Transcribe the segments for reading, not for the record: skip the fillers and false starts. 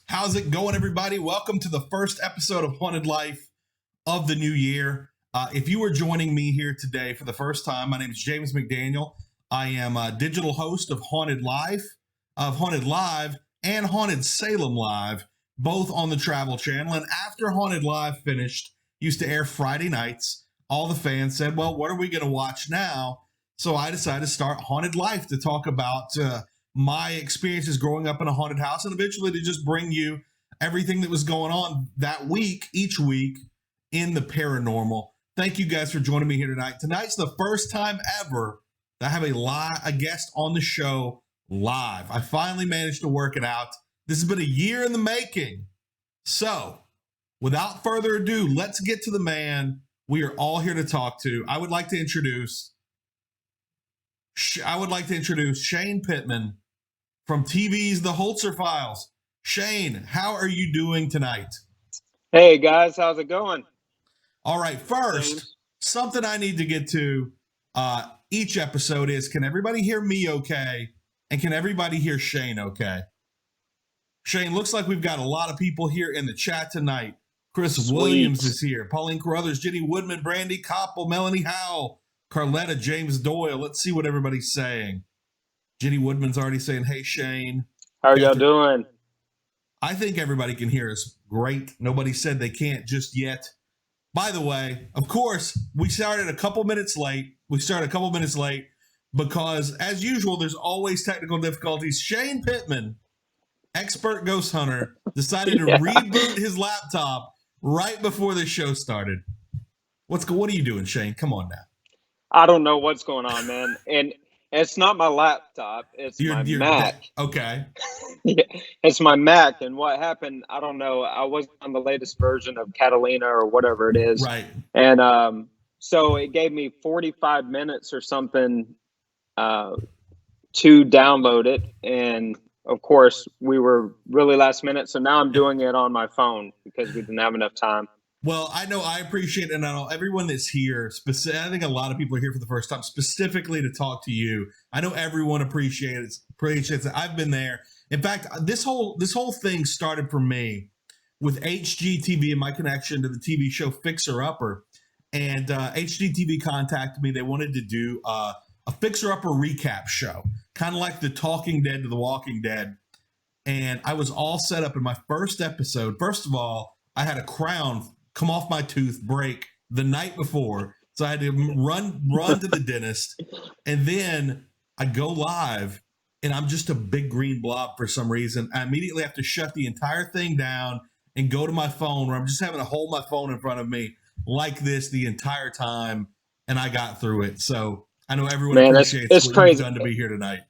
How's it going, everybody? Welcome to the first episode of Haunted Life of the new year. If you are joining me here today for the first time, my name is James McDaniel. I am a digital host of Haunted Life, of Haunted Live, and Haunted Salem Live, both on the Travel Channel. And after Haunted Live finished, used to air Friday nights, all the fans said, well, what are we going to watch now? So I decided to start Haunted Life to talk about my experiences growing up in a haunted house, and eventually to just bring you everything that was going on that week, each week in the paranormal. Thank you guys for joining me here tonight. Tonight's the first time ever that I have a guest on the show live. I finally managed to work it out. This has been a year in the making. So, without further ado, let's get to the man we are all here to talk to. I would like to introduce Shane Pittman from TV's The Holzer Files. Shane, how are you doing tonight? Hey guys, how's it going? All right, first, something I need to get to each episode is, can everybody hear me okay? And can everybody hear Shane okay? Shane, looks like we've got a lot of people here in the chat tonight. Chris Williams is here. Pauline Carruthers, Jenny Woodman, Brandy Koppel, Melanie Howell, Carletta, James Doyle. Let's see what everybody's saying. Jenny Woodman's already saying, hey, Shane. How are y'all doing? I think everybody can hear us great. Nobody said they can't just yet. By the way, of course, we started a couple minutes late. Because, as usual, there's always technical difficulties. Shane Pittman, expert ghost hunter, decided to reboot his laptop right before the show started. What are you doing, Shane? Come on now. I don't know what's going on, man. And it's not my laptop. It's my Mac. Okay. Yeah, it's my Mac. And what happened, I don't know. I wasn't on the latest version of Catalina or whatever it is. Right. And so it gave me 45 minutes or something to download it. And, of course, we were really last minute. So now I'm doing it on my phone because we didn't have enough time. Well, I know I appreciate it, and I know everyone that's here, I think a lot of people are here for the first time, specifically to talk to you. I know everyone appreciates it. I've been there. In fact, this whole thing started for me with HGTV and my connection to the TV show Fixer Upper. And HGTV contacted me. They wanted to do a Fixer Upper recap show, kind of like The Talking Dead to The Walking Dead. And I was all set up in my first episode. First of all, I had a crown come off my tooth, break the night before. So I had to run to the dentist. And then I go live and I'm just a big green blob for some reason. I immediately have to shut the entire thing down and go to my phone, where I'm just having to hold my phone in front of me like this the entire time. And I got through it. So I know everyone appreciates what you've done to be here tonight.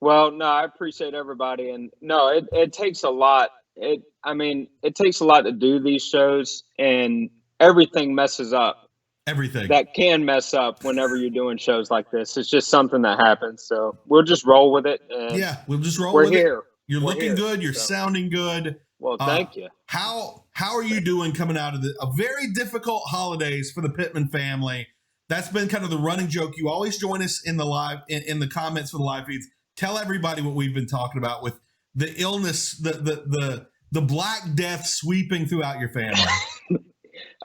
Well, no, I appreciate everybody. And no, it takes a lot. It takes a lot to do these shows, and everything messes up. Everything that can mess up whenever you're doing shows like this. It's just something that happens. So we'll just roll with it. And yeah, we'll just roll with it. We're here. You're looking good. You're sounding good. Well, thank you. How are you doing coming out of a very difficult holidays for the Pittman family? That's been kind of the running joke. You always join us in the live in the comments for the live feeds. Tell everybody what we've been talking about with the illness, the Black Death sweeping throughout your family.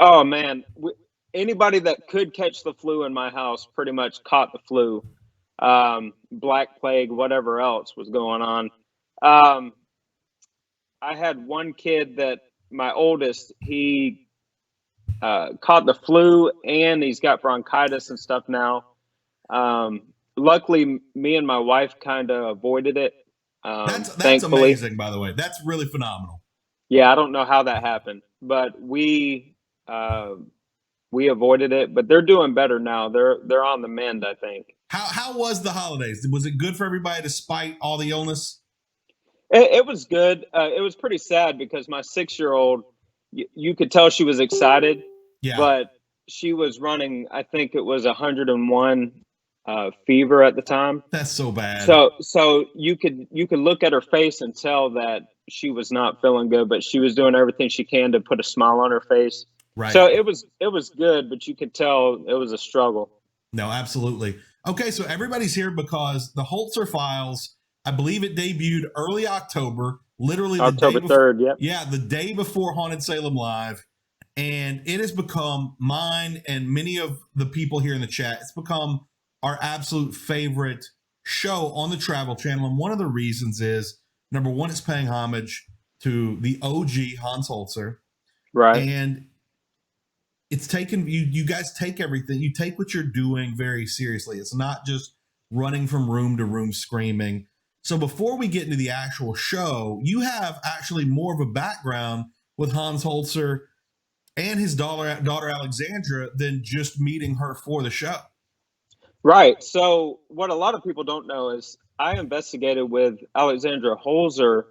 Oh man, anybody that could catch the flu in my house pretty much caught the flu. Black plague, whatever else was going on. I had one kid that my oldest, he caught the flu and he's got bronchitis and stuff now. Luckily, me and my wife kind of avoided it. That's amazing, by the way. That's really phenomenal. Yeah, I don't know how that happened, but we avoided it. But they're doing better now. They're on the mend, I think. How was the holidays? Was it good for everybody despite all the illness? It was good. It was pretty sad because my 6-year-old, you could tell she was excited. Yeah. But she was running, I think it was 101 fever at the time. That's so bad. So you could look at her face and tell that she was not feeling good, but she was doing everything she can to put a smile on her face. Right. So it was good, but you could tell it was a struggle. No, absolutely. Okay, so everybody's here because the Holzer Files, I believe it debuted early October, literally the day October 3rd. Yep. yeah, the day before Haunted Salem Live. And it has become mine and many of the people here in the chat. It's become our absolute favorite show on the Travel Channel. And one of the reasons is, number one, it's paying homage to the OG Hans Holzer. Right. And it's taken, you guys take everything, you take what you're doing very seriously. It's not just running from room to room screaming. So before we get into the actual show, you have actually more of a background with Hans Holzer and his daughter Alexandra than just meeting her for the show. Right. So what a lot of people don't know is I investigated with Alexandra Holzer,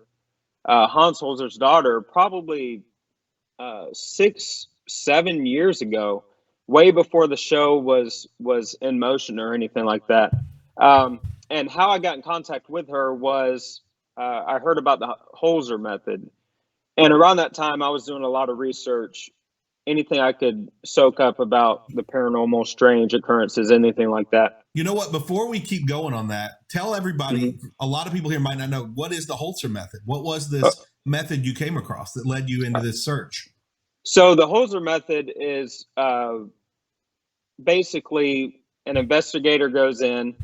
Hans Holzer's daughter, probably 6-7 years ago, way before the show was in motion or anything like that. And how I got in contact with her was I heard about the Holzer method, and around that time I was doing a lot of research, anything I could soak up about the paranormal, strange occurrences, anything like that. You know what? Before we keep going on that, tell everybody, a lot of people here might not know, what is the Holzer method? What was this method you came across that led you into this search? So the Holzer method is basically an investigator goes in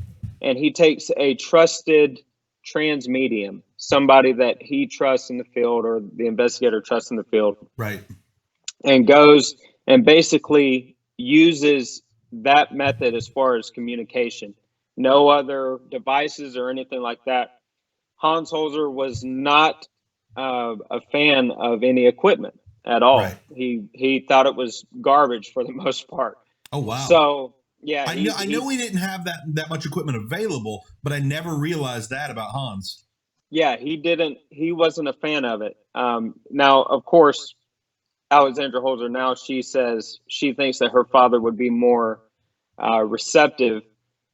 and he takes a trusted trans medium, somebody that he trusts in the field or the investigator trusts in the field. Right. And goes and basically uses that method as far as communication. No other devices or anything like that. Hans Holzer was not a fan of any equipment at all. Right. He thought it was garbage for the most part. Oh, wow. So, yeah. I know we didn't have that much equipment available, but I never realized that about Hans. Yeah, he wasn't a fan of it. Now, of course, Alexandra Holzer now, she says she thinks that her father would be more receptive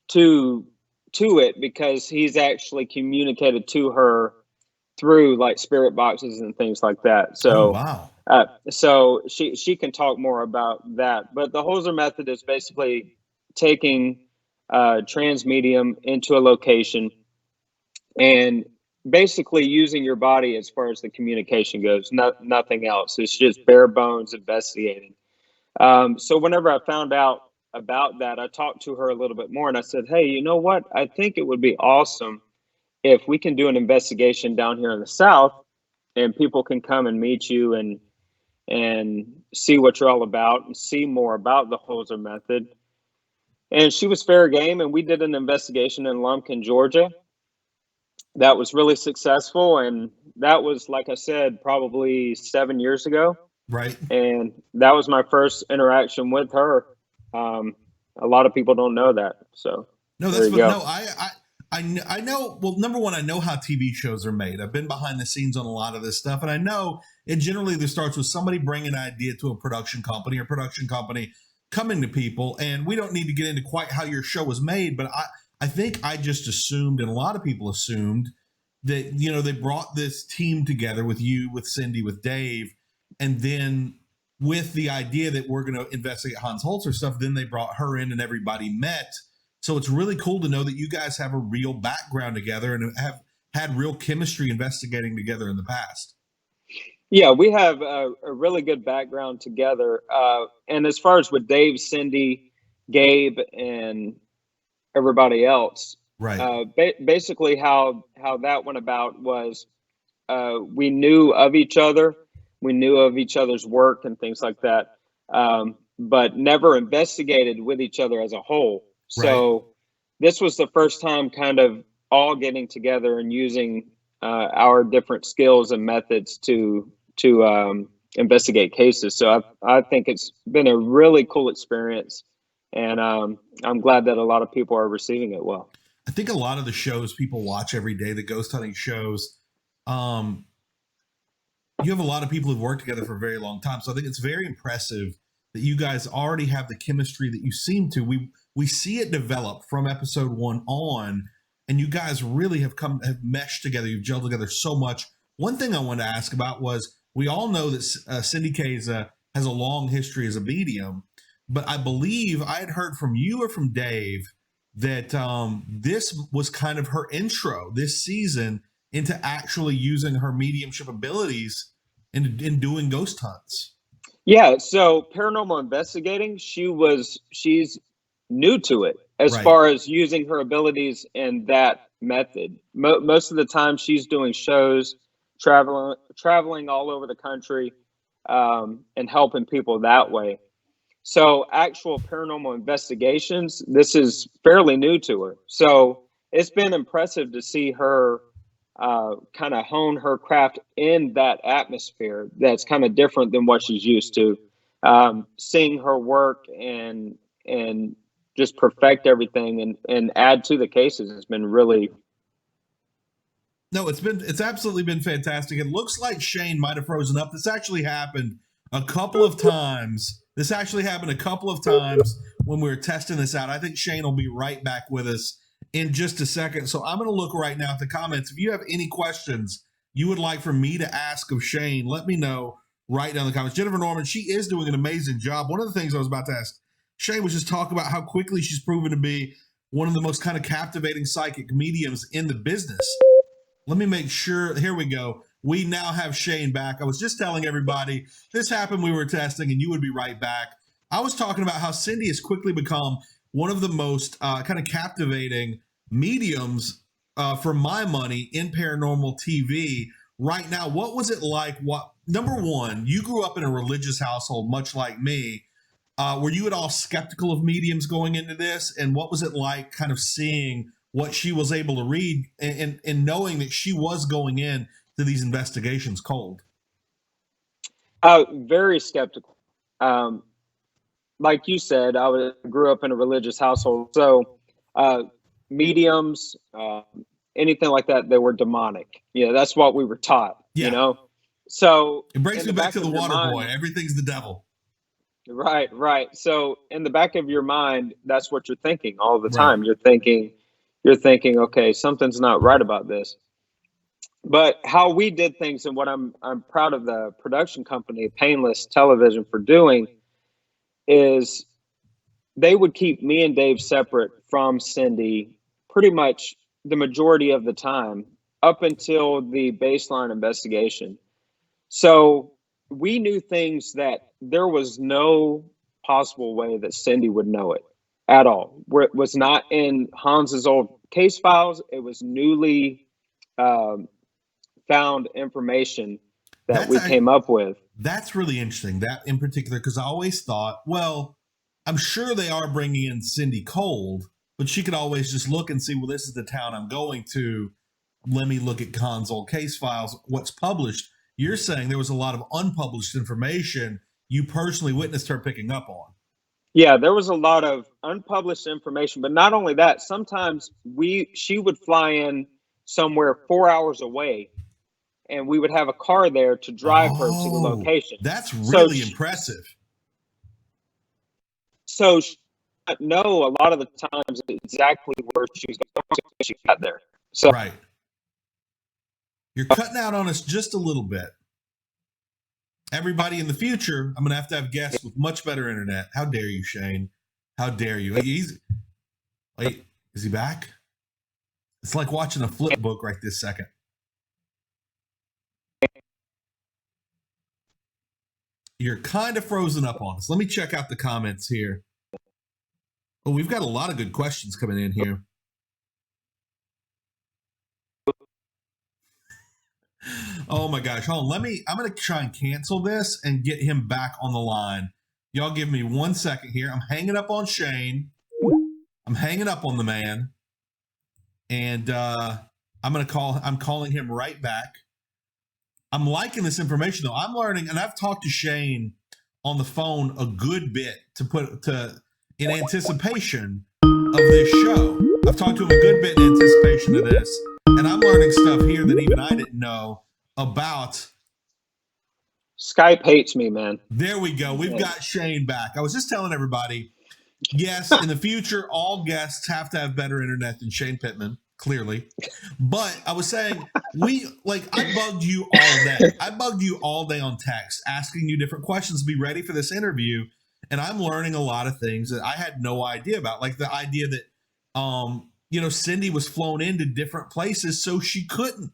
to it because he's actually communicated to her through like spirit boxes and things like that. So, so she can talk more about that. But the Holzer method is basically taking trans medium into a location and basically using your body as far as the communication goes, nothing else. It's just bare bones investigating. So whenever I found out about that, I talked to her a little bit more and I said, hey, you know what? I think it would be awesome if we can do an investigation down here in the South and people can come and meet you and see what you're all about and see more about the Holzer method. And she was fair game, and we did an investigation in Lumpkin, Georgia. That was really successful, and that was, like I said, probably 7 years ago. Right. And that was my first interaction with her. A lot of people don't know that. So no, that's no. I know. Well, number one, I know how TV shows are made. I've been behind the scenes on a lot of this stuff, and I know it generally there starts with somebody bringing an idea to a production company or production company coming to people, and we don't need to get into quite how your show was made, but I think I just assumed, and a lot of people assumed, that, you know, they brought this team together with you, with Cindy, with Dave, and then with the idea that we're going to investigate Hans Holzer stuff, then they brought her in and everybody met. So it's really cool to know that you guys have a real background together and have had real chemistry investigating together in the past. Yeah, we have a really good background together. And as far as with Dave, Cindy, Gabe, and everybody else, right? Basically, how that went about was we knew of each other, we knew of each other's work and things like that, but never investigated with each other as a whole. So right. This was the first time kind of all getting together and using our different skills and methods to investigate cases. So I think it's been a really cool experience. And I'm glad that a lot of people are receiving it well. I think a lot of the shows people watch every day, the ghost hunting shows, you have a lot of people who've worked together for a very long time. So I think it's very impressive that you guys already have the chemistry that you seem to. We see it develop from episode 1 on, and you guys really have meshed together. You've gelled together so much. One thing I wanted to ask about was, we all know that Cindy Kays has a long history as a medium, but I believe I had heard from you or from Dave that this was kind of her intro this season into actually using her mediumship abilities in doing ghost hunts? Yeah, so paranormal investigating, she's new to it as Right. far as using her abilities in that method. Most of the time, she's doing shows, traveling all over the country, and helping people that way. So, actual paranormal investigations, this is fairly new to her. So, it's been impressive to see her kind of hone her craft in that atmosphere that's kind of different than what she's used to. Seeing her work and just perfect everything and add to the cases has been really. No, it's absolutely been fantastic. It looks like Shane might have frozen up. This actually happened a couple of times. When we were testing this out. I think Shane will be right back with us in just a second. So I'm going to look right now at the comments. If you have any questions you would like for me to ask of Shane, let me know right down in the comments. Jennifer Norman, she is doing an amazing job. One of the things I was about to ask Shane was just talk about how quickly she's proven to be one of the most kind of captivating psychic mediums in the business. Let me make sure. Here we go. We now have Shane back. I was just telling everybody this happened. We were testing, and you would be right back. I was talking about how Cindy has quickly become one of the most kind of captivating mediums for my money in paranormal TV right now. What was it like? Number one, you grew up in a religious household, much like me. Were you at all skeptical of mediums going into this? And what was it like kind of seeing what she was able to read and knowing that she was going in to these investigations cold? Very skeptical. Like you said, grew up in a religious household, so mediums, anything like that, they were demonic. That's what we were taught. Yeah. So it brings me back to the water boy. Everything's the devil. Right. So in the back of your mind, that's what you're thinking all the time. Right. You're thinking, okay, something's not right about this. But how we did things, and what I'm proud of the production company, Painless Television, for doing, is they would keep me and Dave separate from Cindy pretty much the majority of the time up until the baseline investigation. So we knew things that there was no possible way that Cindy would know it at all. It was not in Hans's old case files. It was newly found information that we came up with. That's really interesting, that in particular, because I always thought, well, I'm sure they are bringing in Cindy cold, but she could always just look and see, well, this is the town I'm going to. Let me look at Khan's old case files, what's published. You're saying there was a lot of unpublished information you personally witnessed her picking up on. Yeah, there was a lot of unpublished information, but not only that, sometimes she would fly in somewhere 4 hours away, and we would have a car there to drive her to the location. That's really impressive. So she didn't know a lot of the times exactly where she was going when she got there. So right. You're cutting out on us just a little bit. Everybody in the future, I'm going to have guests with much better internet. How dare you, Shane? How dare you? Wait, is he back? It's like watching a flip book right this second. You're kind of frozen up on us. Let me check out the comments here. Oh, we've got a lot of good questions coming in here. Oh my gosh. Hold on. I'm going to try and cancel this and get him back on the line. Y'all give me 1 second here. I'm hanging up on Shane. I'm hanging up on the man. And I'm calling him right back. I'm liking this information though. I'm learning, and I've talked to Shane on the phone a good bit in anticipation of this show. I've talked to him a good bit in anticipation of this, and I'm learning stuff here that even I didn't know about. Skype hates me, man. There we go. We've got Shane back. I was just telling everybody, yes, in the future, all guests have to have better internet than Shane Pittman, clearly. But I was saying, I bugged you all day. I bugged you all day on text, asking you different questions to be ready for this interview. And I'm learning a lot of things that I had no idea about, like the idea that, Cindy was flown into different places so she couldn't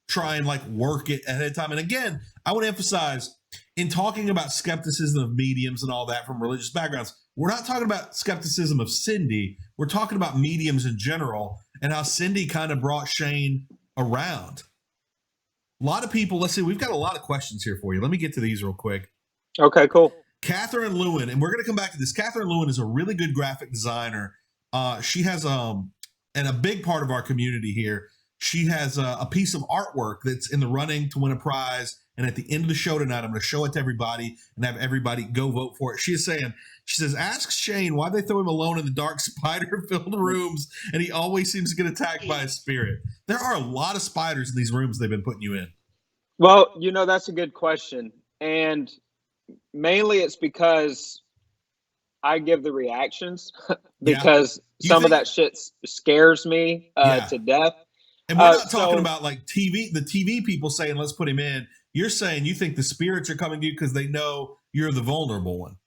try and like work it ahead of time. And again, I want to emphasize in talking about skepticism of mediums and all that from religious backgrounds, we're not talking about skepticism of Cindy. We're talking about mediums in general and how Cindy kind of brought Shane around. A lot of people, let's see, we've got a lot of questions here for you. Let me get to these real quick. Okay, cool. Catherine Lewin, and we're going to come back to this. Catherine Lewin is a really good graphic designer. She has, and a big part of our community here, she has a piece of artwork that's in the running to win a prize. And at the end of the show tonight, I'm going to show it to everybody and have everybody go vote for it. She says, ask Shane why they throw him alone in the dark spider-filled rooms and he always seems to get attacked by a spirit. There are a lot of spiders in these rooms they've been putting you in. Well, that's a good question. And mainly it's because I give the reactions because some of that shit scares me to death. And we're not talking about like the TV people saying, let's put him in. You're saying you think the spirits are coming to you because they know you're the vulnerable one.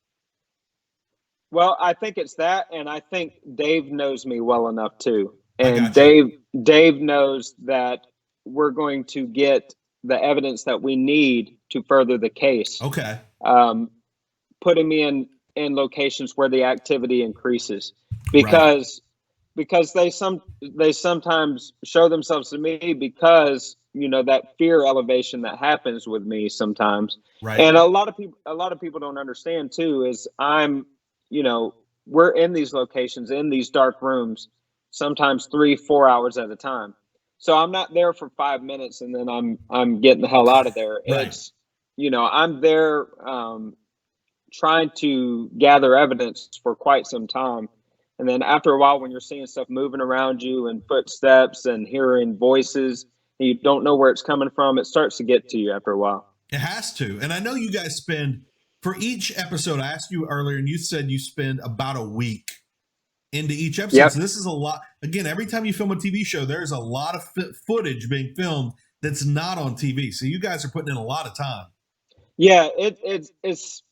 Well, I think it's that. And I think Dave knows me well enough too. And Dave knows that we're going to get the evidence that we need to further the case. Okay. Putting me in locations where the activity increases because they sometimes show themselves to me because that fear elevation that happens with me sometimes. Right. And a lot of people don't understand too is we're in these locations in these dark rooms sometimes 3-4 hours at a time. So I'm not there for 5 minutes and then I'm getting the hell out of there. Right. It's I'm there trying to gather evidence for quite some time. And then after a while, when you're seeing stuff moving around you and footsteps and hearing voices, and you don't know where it's coming from, it starts to get to you after a while. It has to. And I know you guys spend, for each episode, I asked you earlier, and you said you spend about a week into each episode. Yep. So this is a lot. Again, every time you film a TV show, there's a lot of footage being filmed that's not on TV. So you guys are putting in a lot of time. Yeah, it's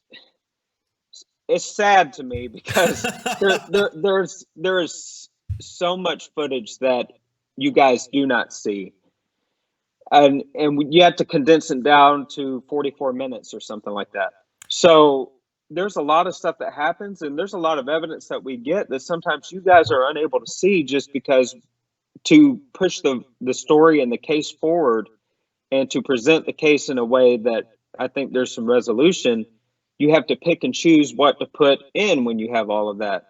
sad to me because there's so much footage that you guys do not see, and you have to condense it down to 44 minutes or something like that. So there's a lot of stuff that happens, and there's a lot of evidence that we get that sometimes you guys are unable to see just because to push the story and the case forward and to present the case in a way that I think there's some resolution. You have to pick and choose what to put in when you have all of that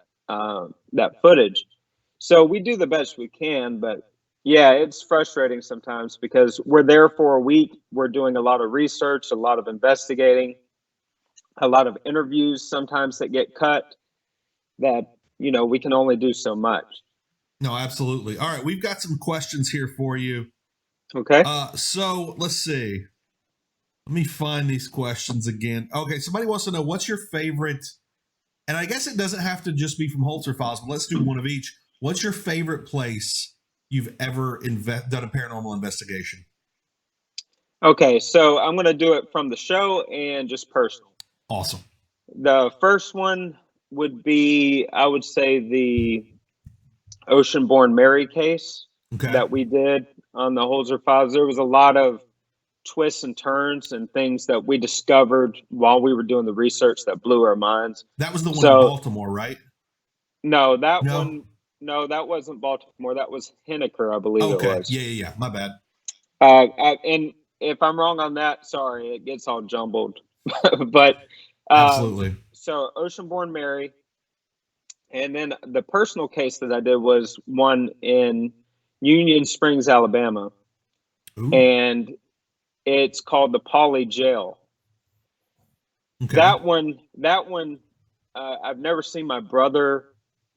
footage. So we do the best we can, but yeah, it's frustrating sometimes because we're there for a week. We're doing a lot of research, a lot of investigating, a lot of interviews sometimes that get cut that, we can only do so much. No, absolutely. All right. We've got some questions here for you. Okay. So let's see. Let me find these questions again. Okay, somebody wants to know what's your favorite, and I guess it doesn't have to just be from Holzer Files, but let's do one of each. What's your favorite place you've ever done a paranormal investigation? Okay, so I'm going to do it from the show and just personal. Awesome. The first one would be, I would say, the Ocean-Born Mary case that we did on the Holzer Files. There was a lot of twists and turns and things that we discovered while we were doing the research that blew our minds. That was the one in Baltimore, right? No, that wasn't Baltimore. That was Henniker, I believe it was. Yeah. My bad. And if I'm wrong on that, sorry, it gets all jumbled. But absolutely. So Ocean-Born Mary. And then the personal case that I did was one in Union Springs, Alabama. Ooh. And it's called the Pauley Jail. Okay. That one, I've never seen my brother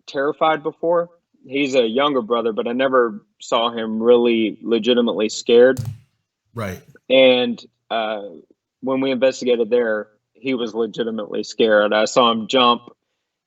terrified before. He's a younger brother, but I never saw him really legitimately scared. Right. And when we investigated there, he was legitimately scared. I saw him jump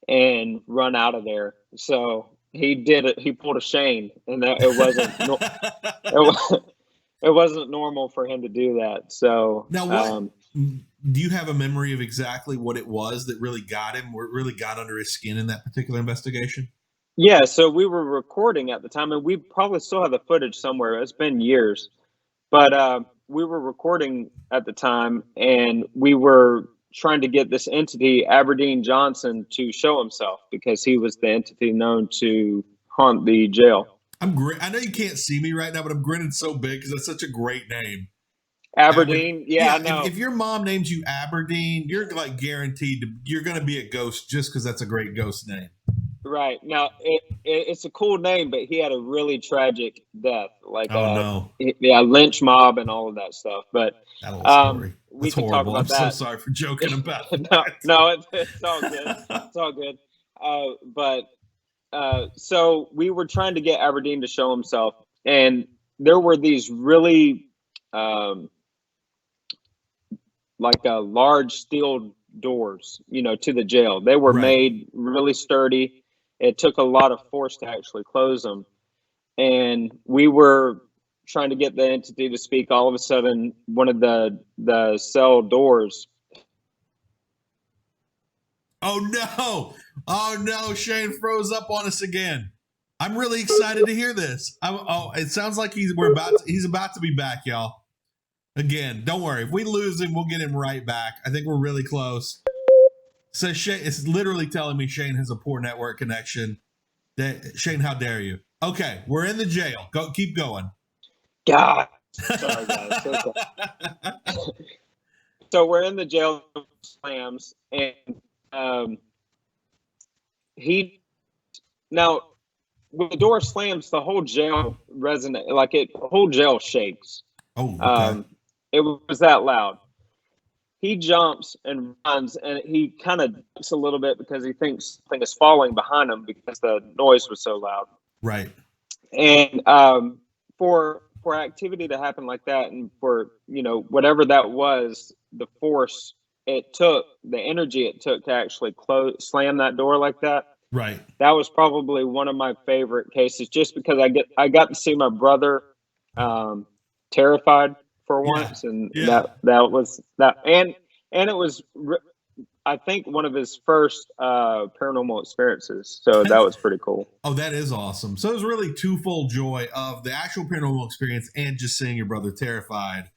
and run out of there. So he did it. He pulled a Shane, and that it wasn't. It wasn't normal for him to do that. So now, do you have a memory of exactly what it was that really got him, or it really got under his skin in that particular investigation? Yeah. So we were recording at the time, and we probably still have the footage somewhere. It's been years, But we were recording at the time, and we were trying to get this entity, Aberdeen Johnson, to show himself because he was the entity known to haunt the jail. I know you can't see me right now, but I'm grinning so big because that's such a great name. Aberdeen, yeah, I know. If your mom names you Aberdeen, you're like guaranteed you're going to be a ghost just because that's a great ghost name. Right. Now, it's a cool name, but he had a really tragic death. Like, lynch mob and all of that stuff. But that whole story. We can talk about that. I'm so sorry for joking about No, it's all good. It's all good. So we were trying to get Aberdeen to show himself, and there were these really large steel doors, to the jail. They were made really sturdy. It took a lot of force to actually close them. And we were trying to get the entity to speak. All of a sudden, one of the cell doors. Oh no, Shane froze up on us again. I'm really excited to hear this. It sounds like he's about to be back, y'all. Again, don't worry. If we lose him, we'll get him right back. I think we're really close. So Shane, it's literally telling me Shane has a poor network connection. Shane, how dare you? Okay, we're in the jail. Keep going. God. Sorry, guys. So we're in the jail, slams, and when the door slams, the whole jail resonates, the whole jail shakes. Oh, okay. It was that loud. He jumps and runs, and he kind of jumps a little bit because he thinks something is falling behind him because the noise was so loud. Right. And for activity to happen like that, and for whatever that was, the force it took, the energy it took to actually slam that door like that. Right. That was probably one of my favorite cases, just because I got to see my brother terrified for once, and that was that, and it was I think one of his first paranormal experiences. So that was pretty cool. Oh, that is awesome. So it was really twofold joy of the actual paranormal experience and just seeing your brother terrified,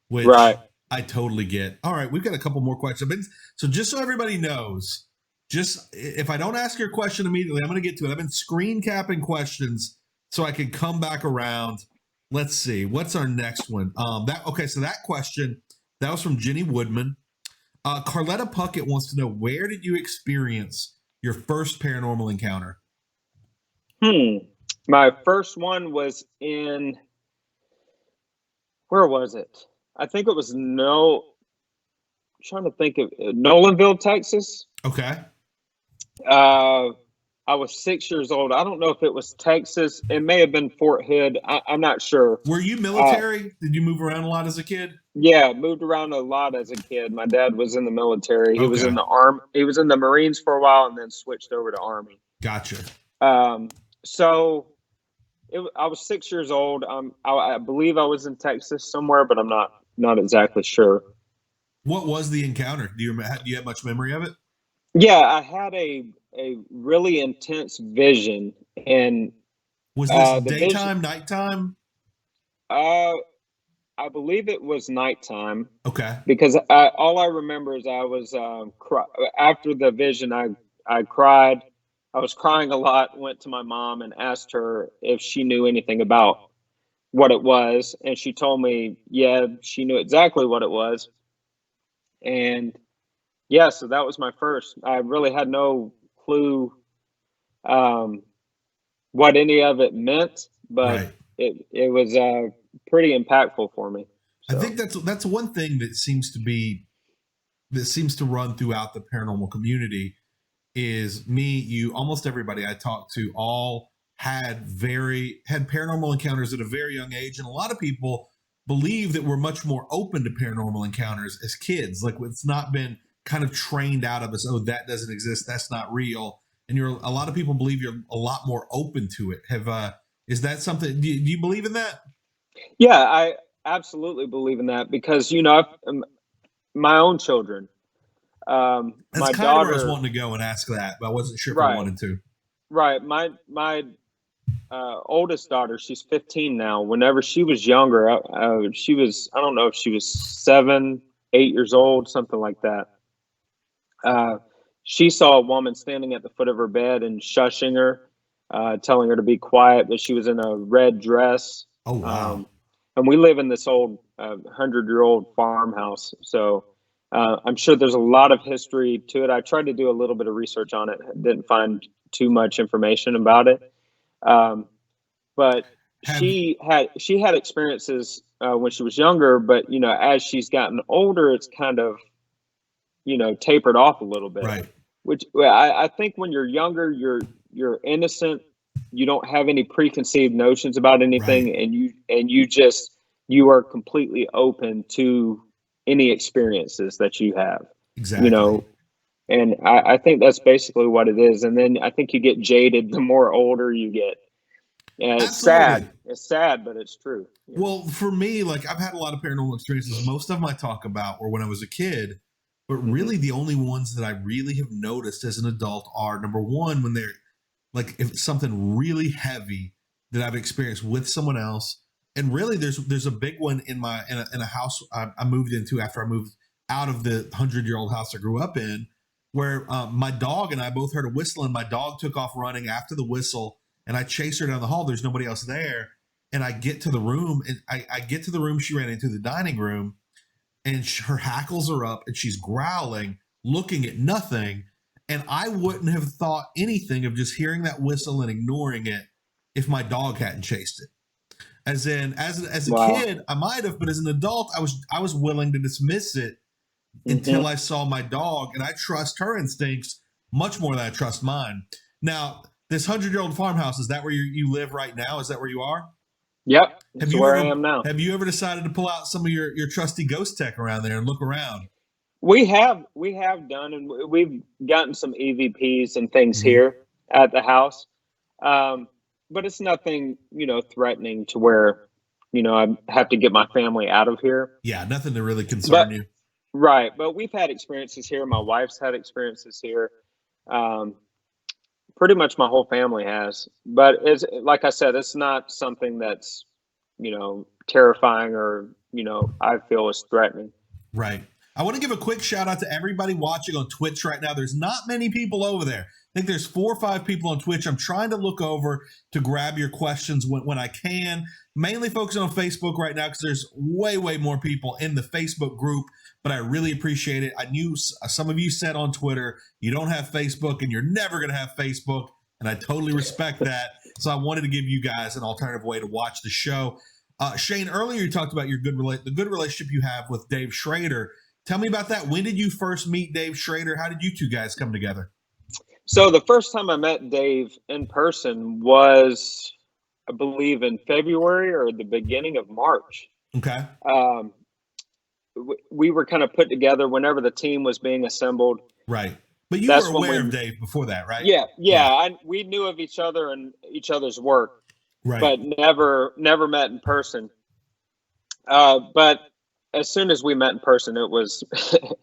which I totally get. All right, we've got a couple more questions. So just so everybody knows, if I don't ask your question immediately, I'm going to get to it. I've been screen capping questions so I can come back around. Let's see. What's our next one? So that question, that was from Jenny Woodman. Carletta Puckett wants to know, where did you experience your first paranormal encounter? My first one was where was it? I think it was Nolanville, Texas. Okay. I was 6 years old. I don't know if it was Texas. It may have been Fort Hood. I'm not sure. Were you military? Did you move around a lot as a kid? Yeah, moved around a lot as a kid. My dad was in the military. He was in the Army. He was in the Marines for a while and then switched over to Army. Gotcha. So I was 6 years old. I believe I was in Texas somewhere, but I'm not exactly sure. What was the encounter? Do you have much memory of it? Yeah, I had a really intense vision. And was this daytime, nighttime? I believe it was nighttime. Okay. Because all I remember is I was after the vision, I cried. I was crying a lot. Went to my mom and asked her if she knew anything about what it was, and she told me, yeah, she knew exactly what it was. And yeah, so that was my first. I really had no clue what any of it meant, but it was pretty impactful for me. So. I think that's one thing that seems to run throughout the paranormal community is you, almost everybody I talked to all had paranormal encounters at a very young age. And a lot of people believe that we're much more open to paranormal encounters as kids. Like, it's not been kind of trained out of us. Oh, that doesn't exist. That's not real. And a lot of people believe you're a lot more open to it. Is that something, do you believe in that? Yeah, I absolutely believe in that because, my own children, that's my kind daughter, of where I was wanting to go and ask that, but I wasn't sure if I wanted to. Right. My oldest daughter, she's 15 now. Whenever she was younger, she was, I don't know if she was 7, 8 years old, something like that. She saw a woman standing at the foot of her bed and shushing her, telling her to be quiet, but she was in a red dress. Oh, wow. And we live in this old 100-year-old farmhouse. So I'm sure there's a lot of history to it. I tried to do a little bit of research on it, didn't find too much information about it. But she had experiences when she was younger, but as she's gotten older, it's kind of tapered off a little bit. Right. Which I think when you're younger, you're innocent. You don't have any preconceived notions about anything, right. and you are completely open to any experiences that you have. Exactly. And I think that's basically what it is. And then I think you get jaded the more older you get. And it's sad. It's sad, but it's true. Well, for me, like I've had a lot of paranormal experiences. Most of them I talk about were when I was a kid, but really the only ones that I really have noticed as an adult are, number one, when they're like, if it's something really heavy that I've experienced with someone else. And really there's a big one in a house I moved into after I moved out of the 100-year-old house I grew up in, where my dog and I both heard a whistle, and my dog took off running after the whistle, and I chased her down the hall. There's nobody else there. And I get to the room, and I get to the room she ran into, the dining room, and her hackles are up and she's growling, looking at nothing. And I wouldn't have thought anything of just hearing that whistle and ignoring it if my dog hadn't chased it. As a Wow. kid, I might have, but as an adult, I was willing to dismiss it until I saw my dog, and I trust her instincts much more than I trust mine. Now, this 100-year-old farmhouse, is that where you live right now? Is that where you are? Yep. That's where I am now. Have you ever decided to pull out some of your trusty ghost tech around there and look around? We have done, and we've gotten some EVPs and things here at the house. But it's nothing, threatening to where, I have to get my family out of here. Yeah, nothing to really concern you. Right. But we've had experiences here. My wife's had experiences here. Pretty much my whole family has. But it's, like I said, it's not something that's, terrifying or, I feel is threatening. Right. I want to give a quick shout out to everybody watching on Twitch right now. There's not many people over there. I think there's 4 or 5 people on Twitch. I'm trying to look over to grab your questions when I can. Mainly focusing on Facebook right now because there's way more people in the Facebook group, but I really appreciate it. I knew some of you said on Twitter, you don't have Facebook and you're never going to have Facebook, and I totally respect that. So I wanted to give you guys an alternative way to watch the show. Shane, earlier you talked about the good relationship you have with Dave Schrader. Tell me about that. When did you first meet Dave Schrader? How did you two guys come together? So the first time I met Dave in person was, I believe, in February or the beginning of March. Okay. We were kind of put together whenever the team was being assembled. Right. But you were aware of Dave before that, right? Yeah. We knew of each other and each other's work, right, but never met in person. But as soon as we met in person, it was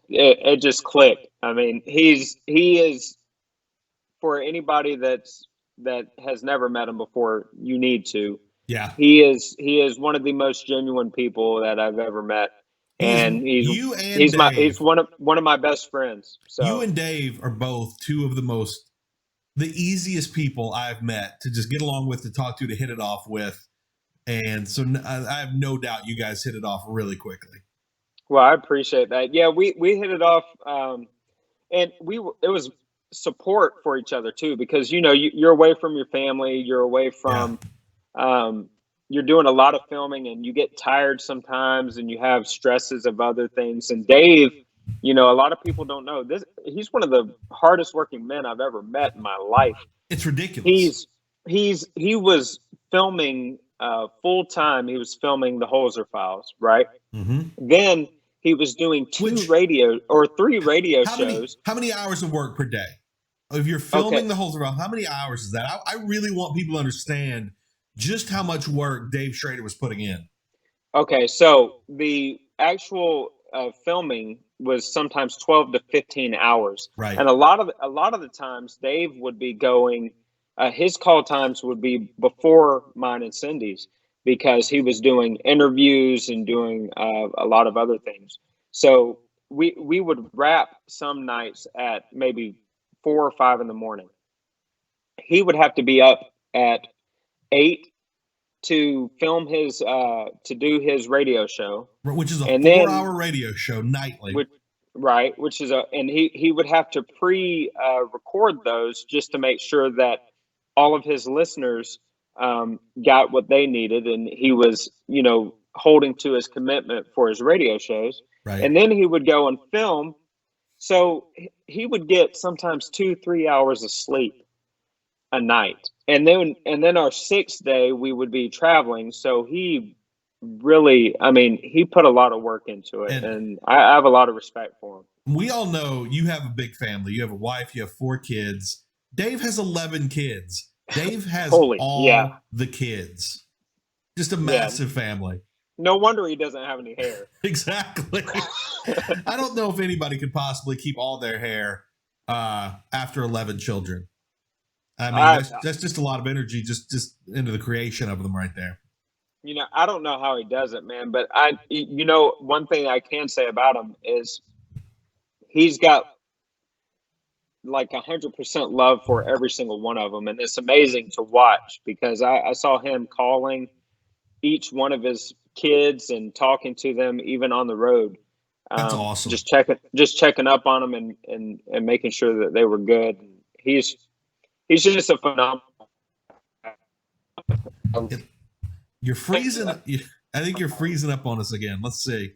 it just clicked. I mean, he is, for anybody that has never met him before, you need to. Yeah. He is one of the most genuine people that I've ever met. And he's one of my best friends. So you and Dave are both two of the easiest people I've met to just get along with, to talk to hit it off with. And so I have no doubt you guys hit it off really quickly. Well, I appreciate that. Yeah, we hit it off, and it was support for each other too, because you're away from your family, you're away from, you're doing a lot of filming, and you get tired sometimes, and you have stresses of other things. And Dave, a lot of people don't know this. He's one of the hardest working men I've ever met in my life. It's ridiculous. He was filming full time. He was filming the Holzer Files, right? Then he was doing 3 radio shows. How many hours of work per day? If you're filming the Holzer Files, how many hours is that? I really want people to understand just how much work Dave Schrader was putting in. Okay, so the actual filming was sometimes 12 to 15 hours. Right. And a lot of the times Dave would be going his call times would be before mine and Cindy's because he was doing interviews and doing a lot of other things. So we would wrap some nights at maybe 4 or 5 in the morning. He would have to be up at 8 to film his to do his radio show, which is a and 4-hour radio show nightly. Which is and he would have to record those just to make sure that all of his listeners got what they needed, and he was, holding to his commitment for his radio shows. Right. And then he would go and film. So he would get sometimes 2-3 hours of sleep a night. And then our 6th day we would be traveling. So he really, he put a lot of work into it, and I have a lot of respect for him. We all know you have a big family. You have a wife, you have 4 kids. Dave has 11 kids. Dave has the kids. Just a massive family. No wonder he doesn't have any hair. Exactly. I don't know if anybody could possibly keep all their hair after 11 children. That's just a lot of energy just into the creation of them right there. I don't know how he does it, man, but one thing I can say about him is he's got like 100% love for every single one of them. And it's amazing to watch because I saw him calling each one of his kids and talking to them even on the road. That's awesome. Just checking up on them and making sure that they were good. He's just a phenomenal. You're freezing. I think you're freezing up on us again. Let's see.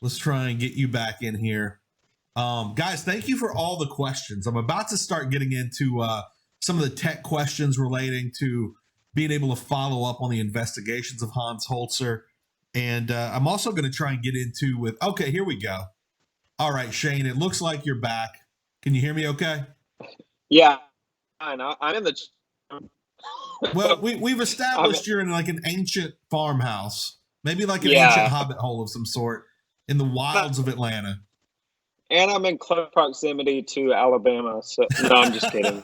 Let's try and get you back in here. Guys, thank you for all the questions. I'm about to start getting into some of the tech questions relating to being able to follow up on the investigations of Hans Holzer. And I'm also going to try and get into okay, here we go. All right, Shane, it looks like you're back. Can you hear me okay? Yeah, I know. I'm in the... Well, we've established you're in like an ancient farmhouse, maybe like an ancient hobbit hole of some sort in the wilds of Atlanta. And I'm in close proximity to Alabama. So no, I'm just kidding.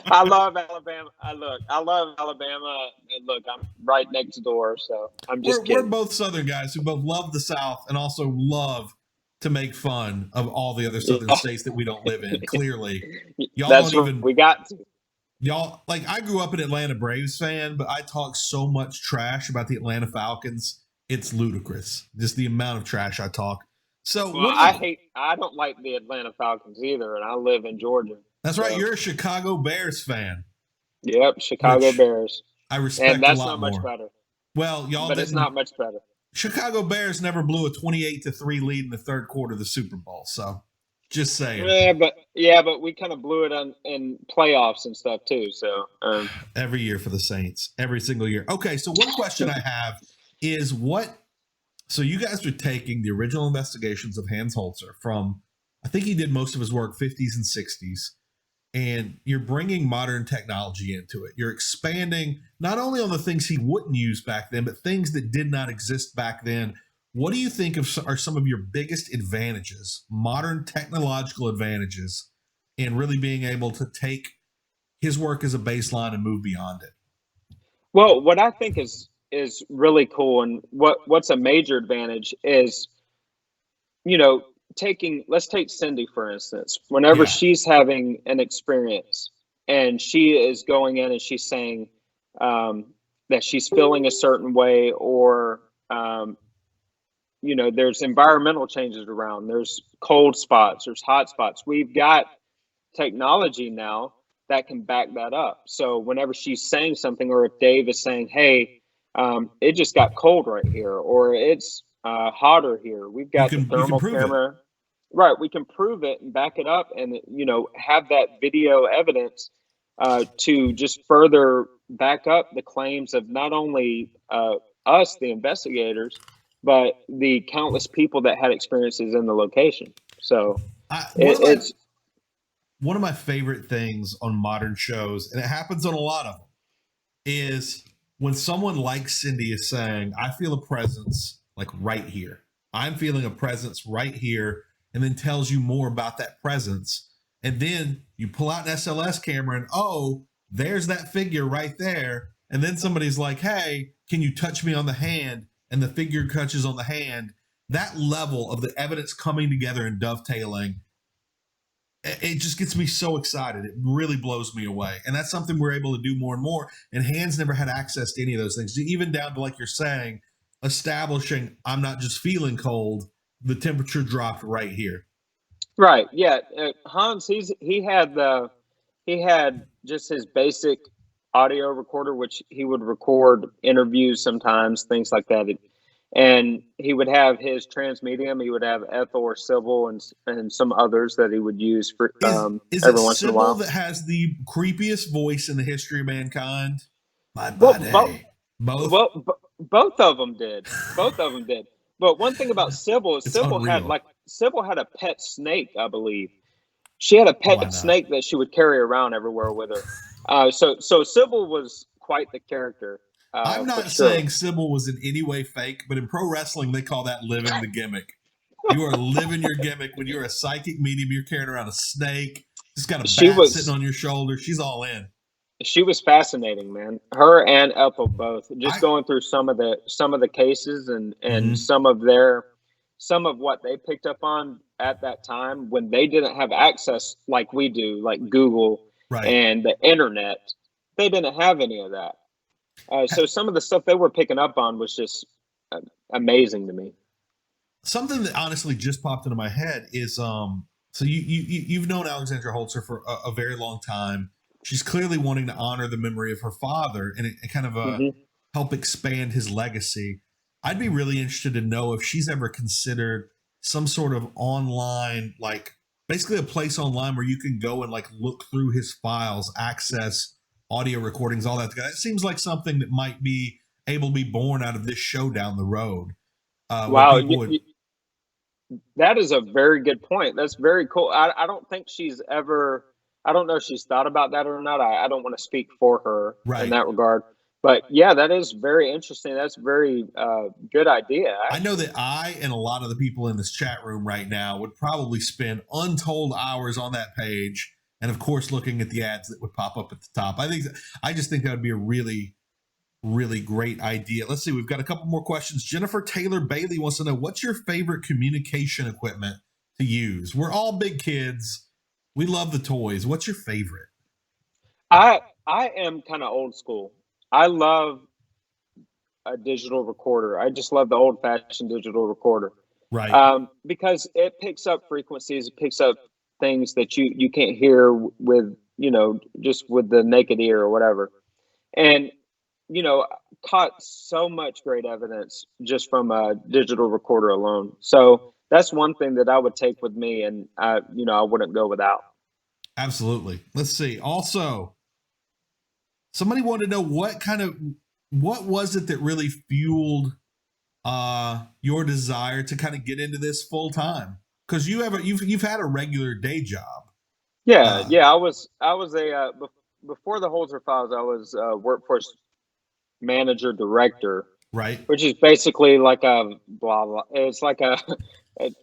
I love Alabama. I love Alabama. And look, I'm right next door. So I'm just kidding. We're both Southern guys who both love the South and also love to make fun of all the other Southern states that we don't live in. Clearly, we got to. Y'all, like, I grew up an Atlanta Braves fan, but I talk so much trash about the Atlanta Falcons. It's ludicrous. Just the amount of trash I talk. So I don't like the Atlanta Falcons either, and I live in Georgia. That's right. You're a Chicago Bears fan. Yep, Chicago Bears. I respect and that's a lot not more. much better. Well, but it's not much better. Chicago Bears never blew a 28-3 lead in the third quarter of the Super Bowl. So, just saying. Yeah, but we kind of blew it in playoffs and stuff too. So every year for the Saints, every single year. Okay, so one question I have is so you guys are taking the original investigations of Hans Holzer from, I think he did most of his work 50s and 60s, and you're bringing modern technology into it. You're expanding not only on the things he wouldn't use back then, but things that did not exist back then. What do you think are some of your biggest advantages, modern technological advantages, in really being able to take his work as a baseline and move beyond it? Well, what I think is really cool, and what's a major advantage is, let's take Cindy, for instance. Whenever she's having an experience and she is going in and she's saying that she's feeling a certain way, or there's environmental changes around, there's cold spots, there's hot spots. We've got technology now that can back that up. So whenever she's saying something, or if Dave is saying, hey, it just got cold right here, or it's hotter here, we've got the thermal camera. Right, we can prove it and back it up, and have that video evidence to just further back up the claims of not only us, the investigators, but the countless people that had experiences in the location. So one of my favorite things on modern shows, and it happens on a lot of them, is when someone like Cindy is saying, I feel a presence like right here. I'm feeling a presence right here, and then tells you more about that presence. And then you pull out an SLS camera and, oh, there's that figure right there. And then somebody's like, hey, can you touch me on the hand? And the figure touches on the hand. That level of the evidence coming together and dovetailing, it just gets me so excited. It really blows me away. And that's something we're able to do more and more. And hands never had access to any of those things, even down to, like you're saying, establishing I'm not just feeling cold. The temperature dropped right here. Right. Yeah. Hans, he had just his basic audio recorder, which he would record interviews sometimes, things like that. And he would have his transmedium. He would have Ethel or Sybil and some others that he would use for is every it once in a Sybil while. that has the creepiest voice in the history of mankind? My Well, body. Both. Well, both of them did. Both of them did. But one thing about Sybil is It's Sybil unreal. had a pet snake, I believe. She had a Why pet not? snake that she would carry around everywhere with her. So Sybil was quite the character. I'm For not sure. saying Sybil was in any way fake, but in pro wrestling, they call that living the gimmick. You are living your gimmick when you're a psychic medium. You're carrying around a snake, just got a bat sitting on your shoulder. She's all in. She was fascinating, man. Her and Ethel both. Just going through some of the cases and Mhm. some of what they picked up on at that time when they didn't have access like we do, like Google Right. and the internet. They didn't have any of that. So some of the stuff they were picking up on was just amazing to me. Something that honestly just popped into my head is so you've known Alexandra Holzer for a very long time. She's clearly wanting to honor the memory of her father and it kind of help expand his legacy. I'd be really interested to know if she's ever considered some sort of online, like basically a place online where you can go and like look through his files, access audio recordings, all that. That seems like something that might be able to be born out of this show down the road. Wow, that is a very good point. That's very cool. I don't think she's ever. I don't know if she's thought about that or not. I don't want to speak for her in that regard. But yeah, that is very interesting. That's a very good idea. I know that I and a lot of the people in this chat room right now would probably spend untold hours on that page, and of course, looking at the ads that would pop up at the top. I just think that would be a really, really great idea. Let's see. We've got a couple more questions. Jennifer Taylor Bailey wants to know, what's your favorite communication equipment to use? We're all big kids. We love the toys. What's your favorite? I am kind of old school. I love a digital recorder. I just love the old fashioned digital recorder. Right. Because it picks up frequencies, it picks up things that you can't hear with, just with the naked ear or whatever. And, caught so much great evidence just from a digital recorder alone. So that's one thing that I would take with me and I wouldn't go without. Absolutely. Let's see. Also, somebody wanted to know what was it that really fueled your desire to kind of get into this full time? Because you've had a regular day job. Yeah. I was a before the Holzer Files, I was a workforce manager director, right? Which is basically like a blah blah. It's like a.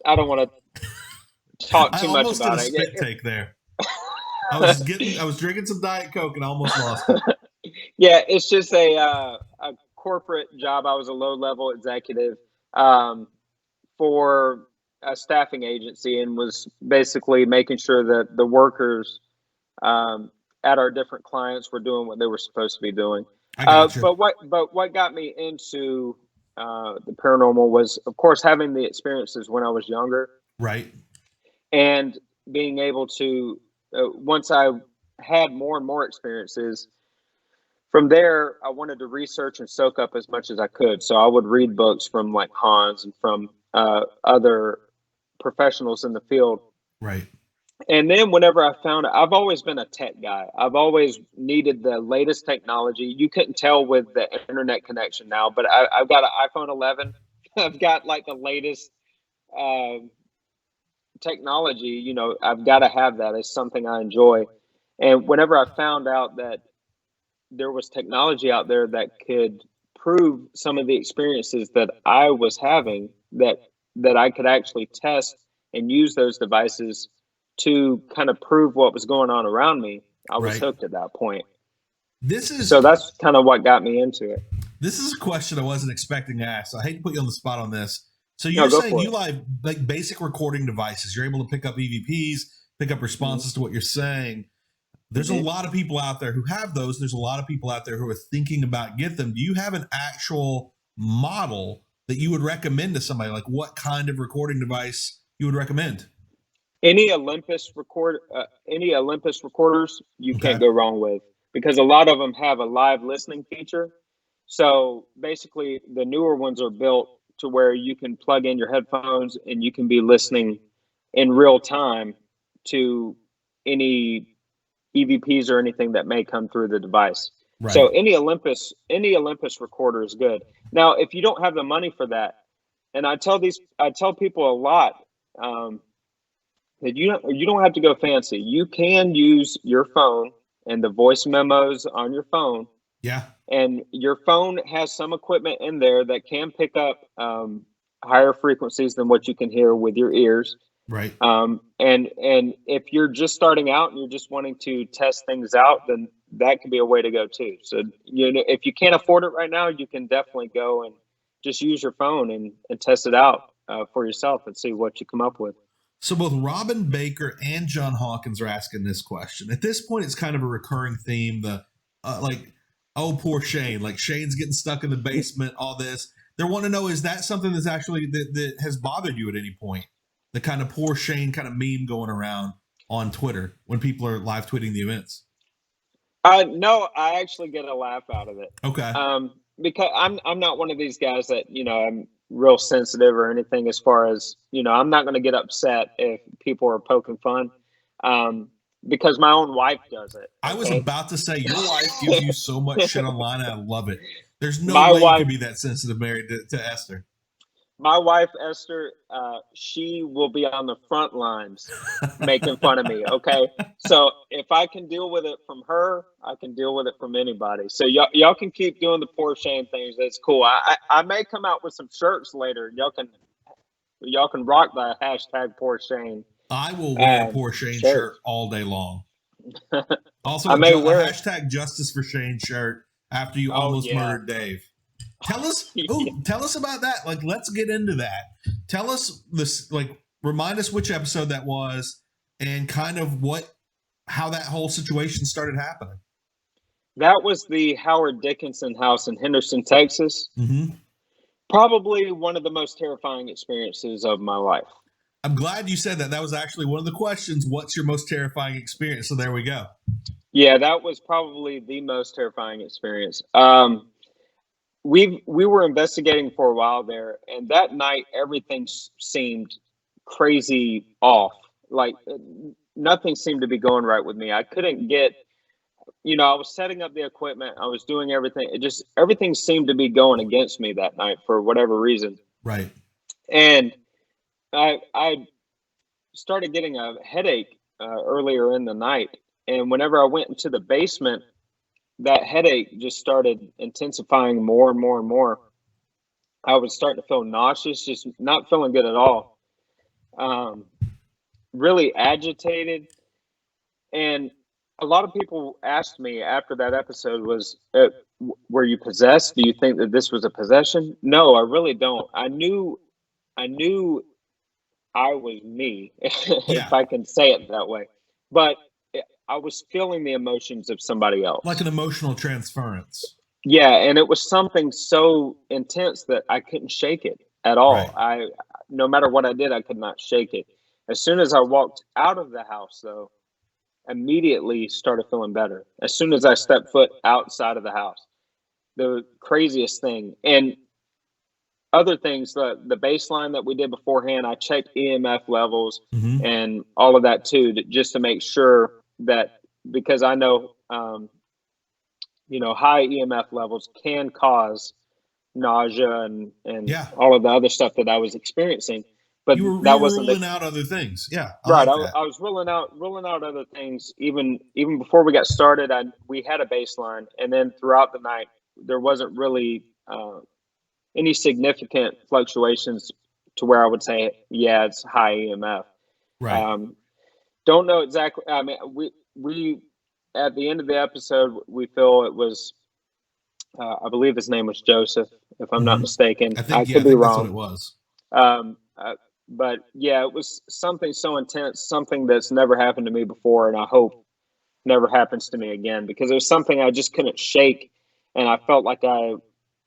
I don't want to talk too much about it. I almost did a spit take there. I was drinking some Diet Coke and I almost lost it. Yeah, it's just a corporate job. I was a low-level executive for a staffing agency and was basically making sure that the workers at our different clients were doing what they were supposed to be doing. But what got me into the paranormal was, of course, having the experiences when I was younger, right, and being able to once I had more and more experiences. From there, I wanted to research and soak up as much as I could. So I would read books from like Hans and from other professionals in the field. Right. And then whenever I found it, I've always been a tech guy. I've always needed the latest technology. You couldn't tell with the internet connection now, but I've got an iPhone 11. I've got like the latest technology. I've got to have that. It's something I enjoy. And whenever I found out that there was technology out there that could prove some of the experiences that I was having, that I could actually test and use those devices to kind of prove what was going on around me, I was Right. hooked at that point. So that's kind of what got me into it. this is a question I wasn't expecting to ask. So I hate to put you on the spot on this. So No, you're go saying for you it. like basic recording devices. You're able to pick up EVPs, pick up responses to what you're saying. There's a lot of people out there who have those. There's a lot of people out there who are thinking about get them. Do you have an actual model that you would recommend to somebody? Like what kind of recording device you would recommend? Any Olympus recorders, you Okay. can't go wrong with, because a lot of them have a live listening feature. So basically, the newer ones are built to where you can plug in your headphones and you can be listening in real time to any EVPs or anything that may come through the device. Right. So any Olympus recorder is good. Now, if you don't have the money for that, and I tell people a lot, that you don't have to go fancy. You can use your phone and the voice memos on your phone. Yeah. And your phone has some equipment in there that can pick up higher frequencies than what you can hear with your ears. Right. And if you're just starting out and you're just wanting to test things out, then that could be a way to go too. So, if you can't afford it right now, you can definitely go and just use your phone and test it out for yourself and see what you come up with. So both Robin Baker and John Hawkins are asking this question. At this point, it's kind of a recurring theme. Oh, poor Shane. Like Shane's getting stuck in the basement, all this. They want to know, is that something that's actually that has bothered you at any point? The kind of poor Shane kind of meme going around on Twitter when people are live tweeting the events. No, I actually get a laugh out of it. Okay. Because I'm not one of these guys that, I'm real sensitive or anything as far as, I'm not going to get upset if people are poking fun. Because my own wife does it. Okay? I was about to say, your wife gives you so much shit online, and I love it. There's no way you could be that sensitive married to Esther. My wife, Esther, she will be on the front lines making fun of me, okay? So if I can deal with it from her, I can deal with it from anybody. So y'all can keep doing the poor Shane things. That's cool. I may come out with some shirts later. Y'all can rock the hashtag poor Shane. I will wear a poor Shane shirt all day long. Also, a hashtag justice for Shane shirt after you almost murdered Dave. Tell us about that. Like, let's get into that. Tell us this, remind us which episode that was and kind of how that whole situation started happening. That was the Howard Dickinson house in Henderson, Texas. Mm-hmm. Probably one of the most terrifying experiences of my life. I'm glad you said that. That was actually one of the questions. What's your most terrifying experience? So there we go. Yeah, that was probably the most terrifying experience. We were investigating for a while there, and that night everything seemed crazy off. Like nothing seemed to be going right with me. I couldn't get, I was setting up the equipment. I was doing everything. Everything seemed to be going against me that night for whatever reason. Right. And I started getting a headache earlier in the night. And whenever I went into the basement, that headache just started intensifying more and more and more. I was starting to feel nauseous, just not feeling good at all. Really agitated. And a lot of people asked me after that episode was, were you possessed? Do you think that this was a possession? No, I really don't. I knew I was me, if I can say it that way. But I was feeling the emotions of somebody else. Like an emotional transference. Yeah, and it was something so intense that I couldn't shake it at all. Right. No matter what I did, I could not shake it. As soon as I walked out of the house, though, immediately started feeling better. As soon as I stepped foot outside of the house, the craziest thing. And other things, the baseline that we did beforehand, I checked EMF levels and all of that too, just to make sure that, because I know, high EMF levels can cause nausea and all of the other stuff that I was experiencing. But you were ruling out other things. Yeah. Right. I was ruling out other things. Even before we got started, we had a baseline, and then throughout the night, there wasn't really any significant fluctuations to where I would say, yeah, it's high EMF. Right. Don't know exactly. I mean, we at the end of the episode, we feel it was. I believe his name was Joseph, if I'm not Hmm. mistaken. I I could be think that's what wrong. it was. Um, but yeah, it was something so intense, something that's never happened to me before, and I hope never happens to me again because it was something I just couldn't shake, and I felt like I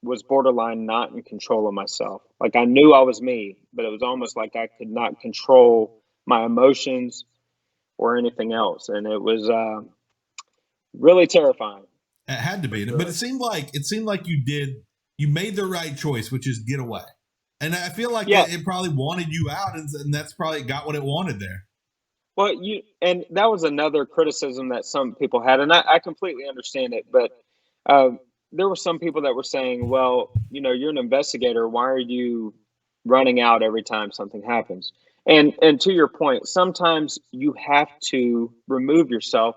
was borderline not in control of myself. Like I knew I was me, but it was almost like I could not control my emotions or anything else, and it was really terrifying. It had to For be, but sure. it seemed like you made the right choice, which is get away. And I feel like Yeah. it probably wanted you out, and that's probably got what it wanted there. Well, and that was another criticism that some people had, and I completely understand it. But uh, there were some people that were saying, "Well, you're an investigator. Why are you running out every time something happens?" And to your point, sometimes you have to remove yourself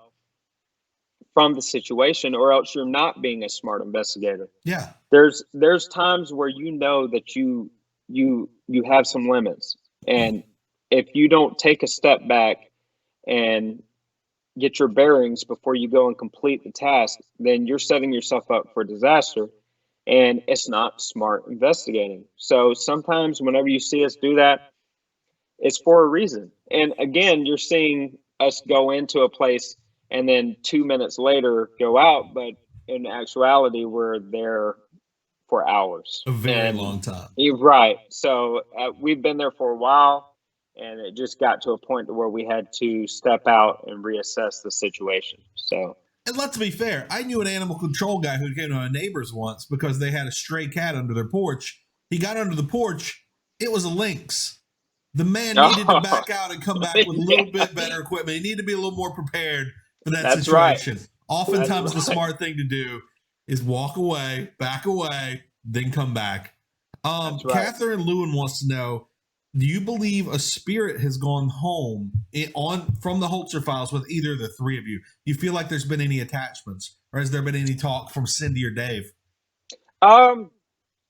from the situation, or else you're not being a smart investigator. Yeah, There's times where that you have some limits, and if you don't take a step back and get your bearings before you go and complete the task, then you're setting yourself up for disaster. And it's not smart investigating. So sometimes whenever you see us do that, it's for a reason. And again, you're seeing us go into a place and then 2 minutes later go out, but in actuality, we're there for hours. a very And long time. you're right. So we've been there for a while, and it just got to a point to where we had to step out and reassess the situation. So, And let's be fair, I knew an animal control guy who came to my neighbors once because they had a stray cat under their porch. He got under the porch, it was a lynx. The man needed to back out and come back with a little bit better equipment. He needed to be a little more prepared for that that's right. situation. That's Oftentimes, the right. smart thing to do is walk away, back away, then come back. That's right. Catherine Lewin wants to know: do you believe a spirit has gone home from the Holzer Files with either of the three of you? Do you feel like there's been any attachments, or has there been any talk from Cindy or Dave? Um,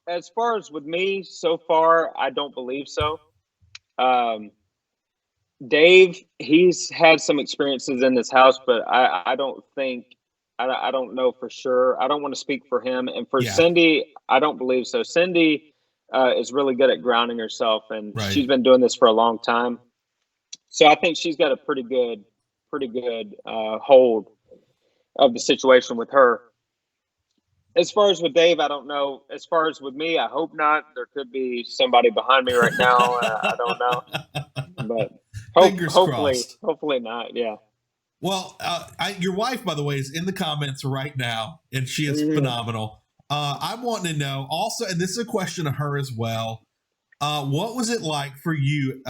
as far as with me so far, I don't believe so. Um, Dave, he's had some experiences in this house, but I don't think, I don't know for sure. I don't want to speak for him. And for Yeah, Cindy, I don't believe so. Cindy is really good at grounding herself, and right. she's been doing this for a long time. So I think she's got a pretty good hold of the situation with her. As far as with Dave, I don't know. As far as with me, I hope not. There could be somebody behind me right now. I don't know, but Fingers hopefully, crossed. hopefully not. Yeah. Well, your wife, by the way, is in the comments right now, and she is Mhm. phenomenal. I'm wanting to know also, and this is a question to her as well. What was it like for you,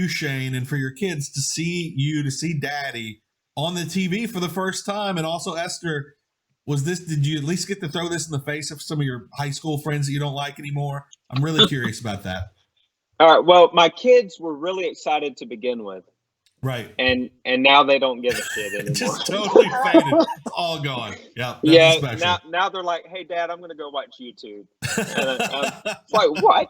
Shane, and for your kids to see Daddy on the TV for the first time? And also, Esther, did you at least get to throw this in the face of some of your high school friends that you don't like anymore? I'm really curious about that. All right. Well, my kids were really excited to begin with, Right. and now they don't give a shit anymore. Just totally faded. It's all gone. Yeah, nothing Yeah. special. Now they're like, "Hey, Dad, I'm going to go watch YouTube," and it's like, "What?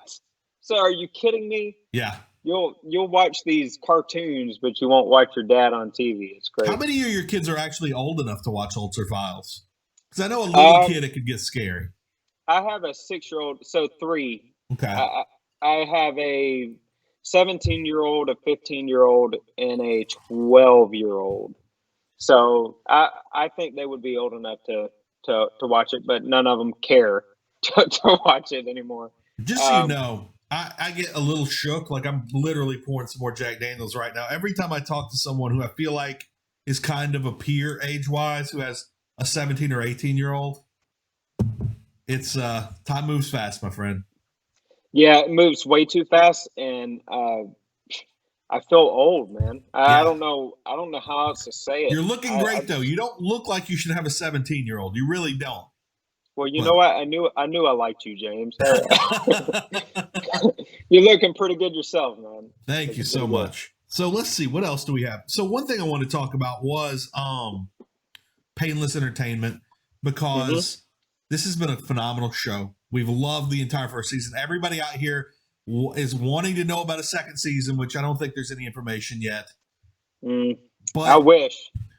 So are you kidding me? Yeah. You'll watch these cartoons, but you won't watch your dad on TV. It's How crazy." many of your kids are actually old enough to watch Holzer Files? Because I know a little Um, kid, it could get scary. I have a 6-year-old, so three. Okay. I have a 17-year-old, a 15-year-old, and a 12-year-old. So I think they would be old enough to watch it, but none of them care to watch it anymore. Just so you Um, know, I get a little shook. Like I'm literally pouring some more Jack Daniels right now. Every time I talk to someone who I feel like is kind of a peer age wise, who has a 17 or 18-year-old, it's time moves fast, my friend. yeah, it moves way too fast, and I feel old, man. I Yeah. don't know. I don't know how else to say it. You're looking I great though. You don't look like you should have a 17-year-old. You really don't. Well, you know But what? I knew I liked you, James. You're looking pretty good yourself, man. thank you Looking so pretty good. much. So let's see, what else do we have? So one thing I want to talk about was painless entertainment, Hmm. because this has been a phenomenal show. We've loved the entire first season. Everybody out here is wanting to know about a second season, which I don't think there's any information yet. But I wish.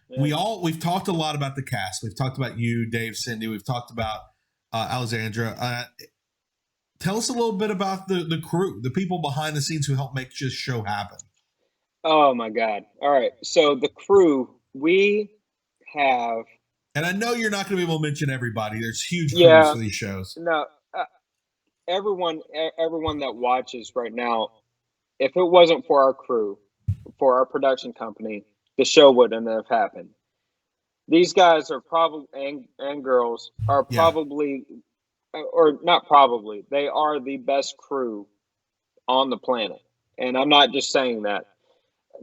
Yeah. we've talked a lot about the cast. We've talked about you, Dave, Cindy. We've talked about Alexandra. Tell us a little bit about the crew, the people behind the scenes who help make this show happen. Oh my God. All right. So the crew, we have. And I know you're not going to be able to mention everybody. There's huge crews Yeah. for these shows. No. Everyone that watches right now, if it wasn't for our crew, for our production company, the show wouldn't have happened. These guys are probably and girls are probably, or not probably, they are the best crew on the planet. And I'm not just saying that.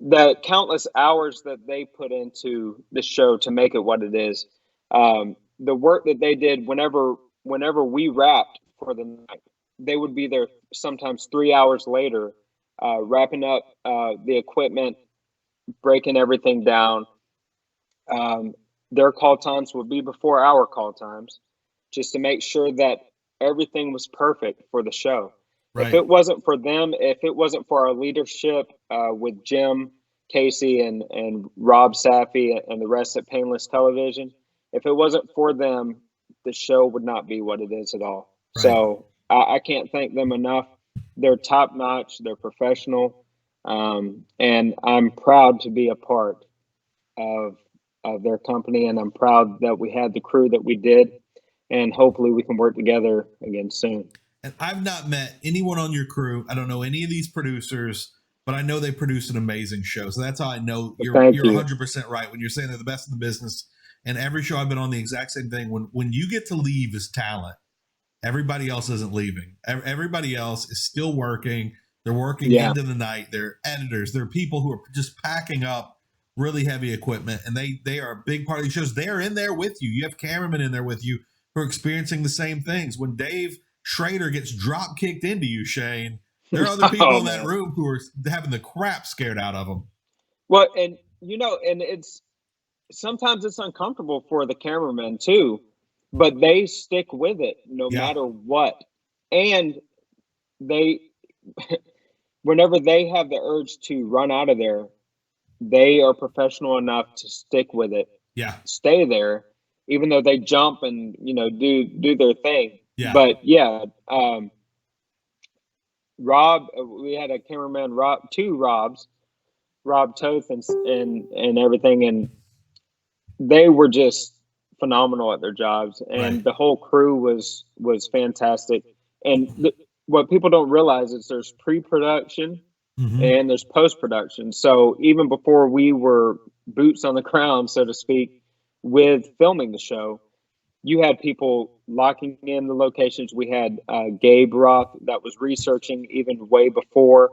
The countless hours that they put into the show to make it what it is, the work that they did whenever we wrapped for the night, they would be there sometimes 3 hours later, wrapping up the equipment, breaking everything down. Their call times would be before our call times, just to make sure that everything was perfect for the show. Right. If it wasn't for them, if it wasn't for our leadership with Jim, Casey, and Rob Safi and the rest at Painless Television, if it wasn't for them, the show would not be what it is at all. Right. So I can't thank them enough. They're top notch. They're professional, and I'm proud to be a part of their company, and I'm proud that we had the crew that we did, and hopefully we can work together again soon. And I've not met anyone on your crew. I don't know any of these producers, but I know they produce an amazing show. So that's how I know you're 100% right when you're saying they're the best in the business. And every show I've been on, the exact same thing. When you get to leave as talent, everybody else isn't leaving. Everybody else is still working. They're working into the night. They're editors. They're people who are just packing up really heavy equipment, and they are a big part of these shows. They are in there with you. You have cameramen in there with you who are experiencing the same things. When Dave Schrader gets drop kicked into you, Shane, there are other people in that room who are having the crap scared out of them. Well, and and it's sometimes it's uncomfortable for the cameraman too, but they stick with it no matter what. And they, whenever they have the urge to run out of there, they are professional enough to stick with it. Yeah. Stay there, even though they jump and, do their thing. Yeah. But Rob, we had a cameraman, two Robs, Rob Toth and everything. And they were just phenomenal at their jobs. And the whole crew was fantastic. And what people don't realize is there's pre-production and there's post-production. So even before we were boots on the ground, so to speak, with filming the show, you had people locking in the locations. We had Gabe Roth that was researching even way before,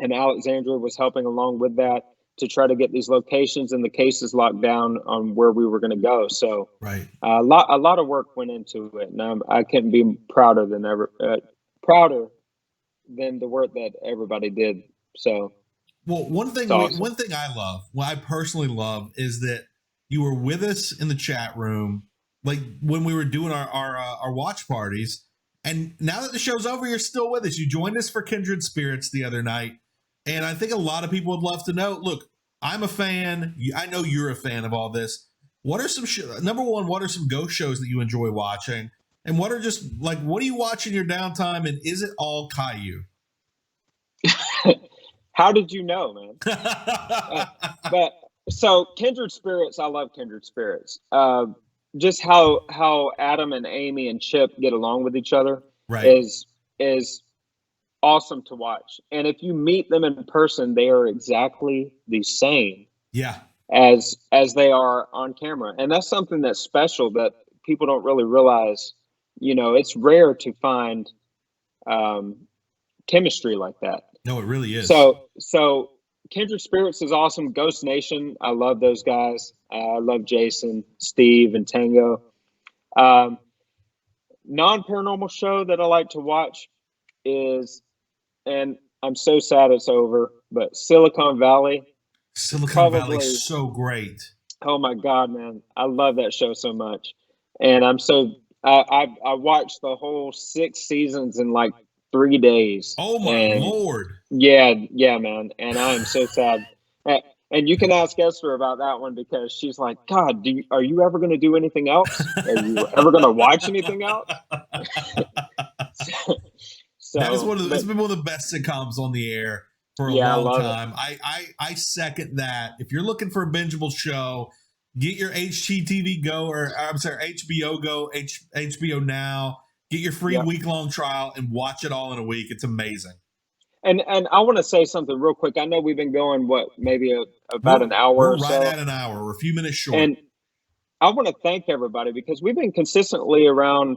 and Alexandra was helping along with that to try to get these locations and the cases locked down on where we were going to go. So a lot of work went into it, and I couldn't be prouder than the work that everybody did. So, well, one thing I love, what I personally love, is that you were with us in the chat room, like when we were doing our watch parties. And now that the show's over, you're still with us. You joined us for Kindred Spirits the other night. And I think a lot of people would love to know, look, I'm a fan. I know you're a fan of all this. What are some number one, what are some ghost shows that you enjoy watching? And what are just like, what do you watch in your downtime? And is it all Caillou? How did you know, man? But so Kindred Spirits, I love Kindred Spirits. Just how Adam and Amy and Chip get along with each other is awesome to watch. And if you meet them in person, they are exactly the same as they are on camera. And that's something that's special that people don't really realize. It's rare to find chemistry like that. No, it really is. So Kindred Spirits is awesome. Ghost Nation, I love those guys. I love Jason, Steve, and Tango. Non-paranormal show that I like to watch is, and I'm so sad it's over, but Silicon Valley. Silicon Valley is so great. Oh my God, man. I love that show so much. And I watched the whole 6 seasons in like 3 days. Oh my Lord. Yeah, man. And I am so sad. And you can ask Esther about that one because she's like, God, are you ever going to do anything else? Are you ever going to watch anything else? That is But it's been one of the best sitcoms on the air for a yeah, I long love time. I second that. If you're looking for a bingeable show, get your HGTV Go, or I'm sorry, HBO Go, HBO Now. Get your free Yep. week-long trial and watch it all in a week. It's amazing. And I want to say something real quick. I know we've been going maybe about an hour We're or right so, at an hour. We're a few minutes short. and I want to thank everybody because we've been consistently around,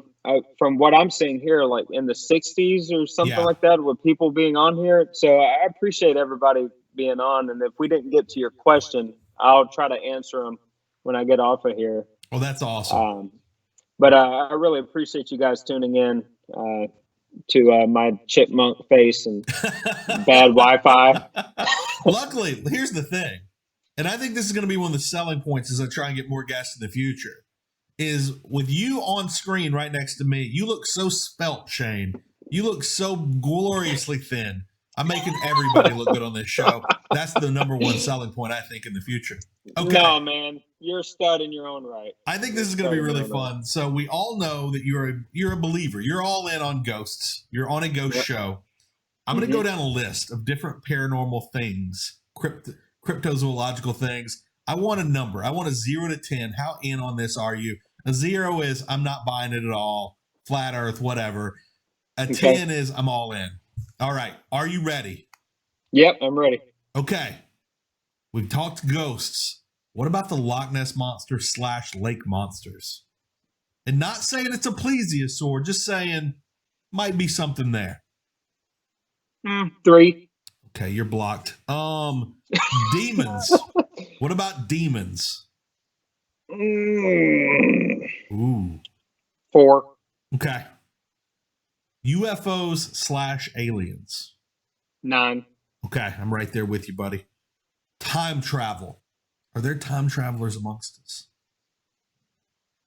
from what I'm seeing here, like in the 60s or something Yeah. like that, with people being on here. So I appreciate everybody being on. And if we didn't get to your question, I'll try to answer them when I get off of here. Well, that's awesome. But I really appreciate you guys tuning in to my chipmunk face and bad Wi-Fi. Luckily, here's the thing, and I think this is going to be one of the selling points as I try and get more guests in the future, is with you on screen right next to me, you look so svelte, Shane. You look so gloriously thin. I'm making everybody look good on this show. That's the number one selling point, I think, in the future. Okay. No, man, you're a stud in your own right. I think this is going to be really fun. So we all know that you're a believer. You're all in on ghosts. You're on a ghost show. I'm going to go down a list of different paranormal things, cryptozoological things. I want a number. I want a 0 to 10. How in on this are you? A 0 is I'm not buying it at all. Flat Earth, whatever. A 10 is I'm all in. All right. Are you ready? Yep, I'm ready. Okay. We've talked ghosts. What about the Loch Ness Monster / lake monsters? And not saying it's a plesiosaur, just saying might be something there. 3. Okay, you're blocked. Demons. What about demons? Ooh. 4. Okay. UFOs / aliens. 9. Okay, I'm right there with you, buddy. Time travel. Are there time travelers amongst us?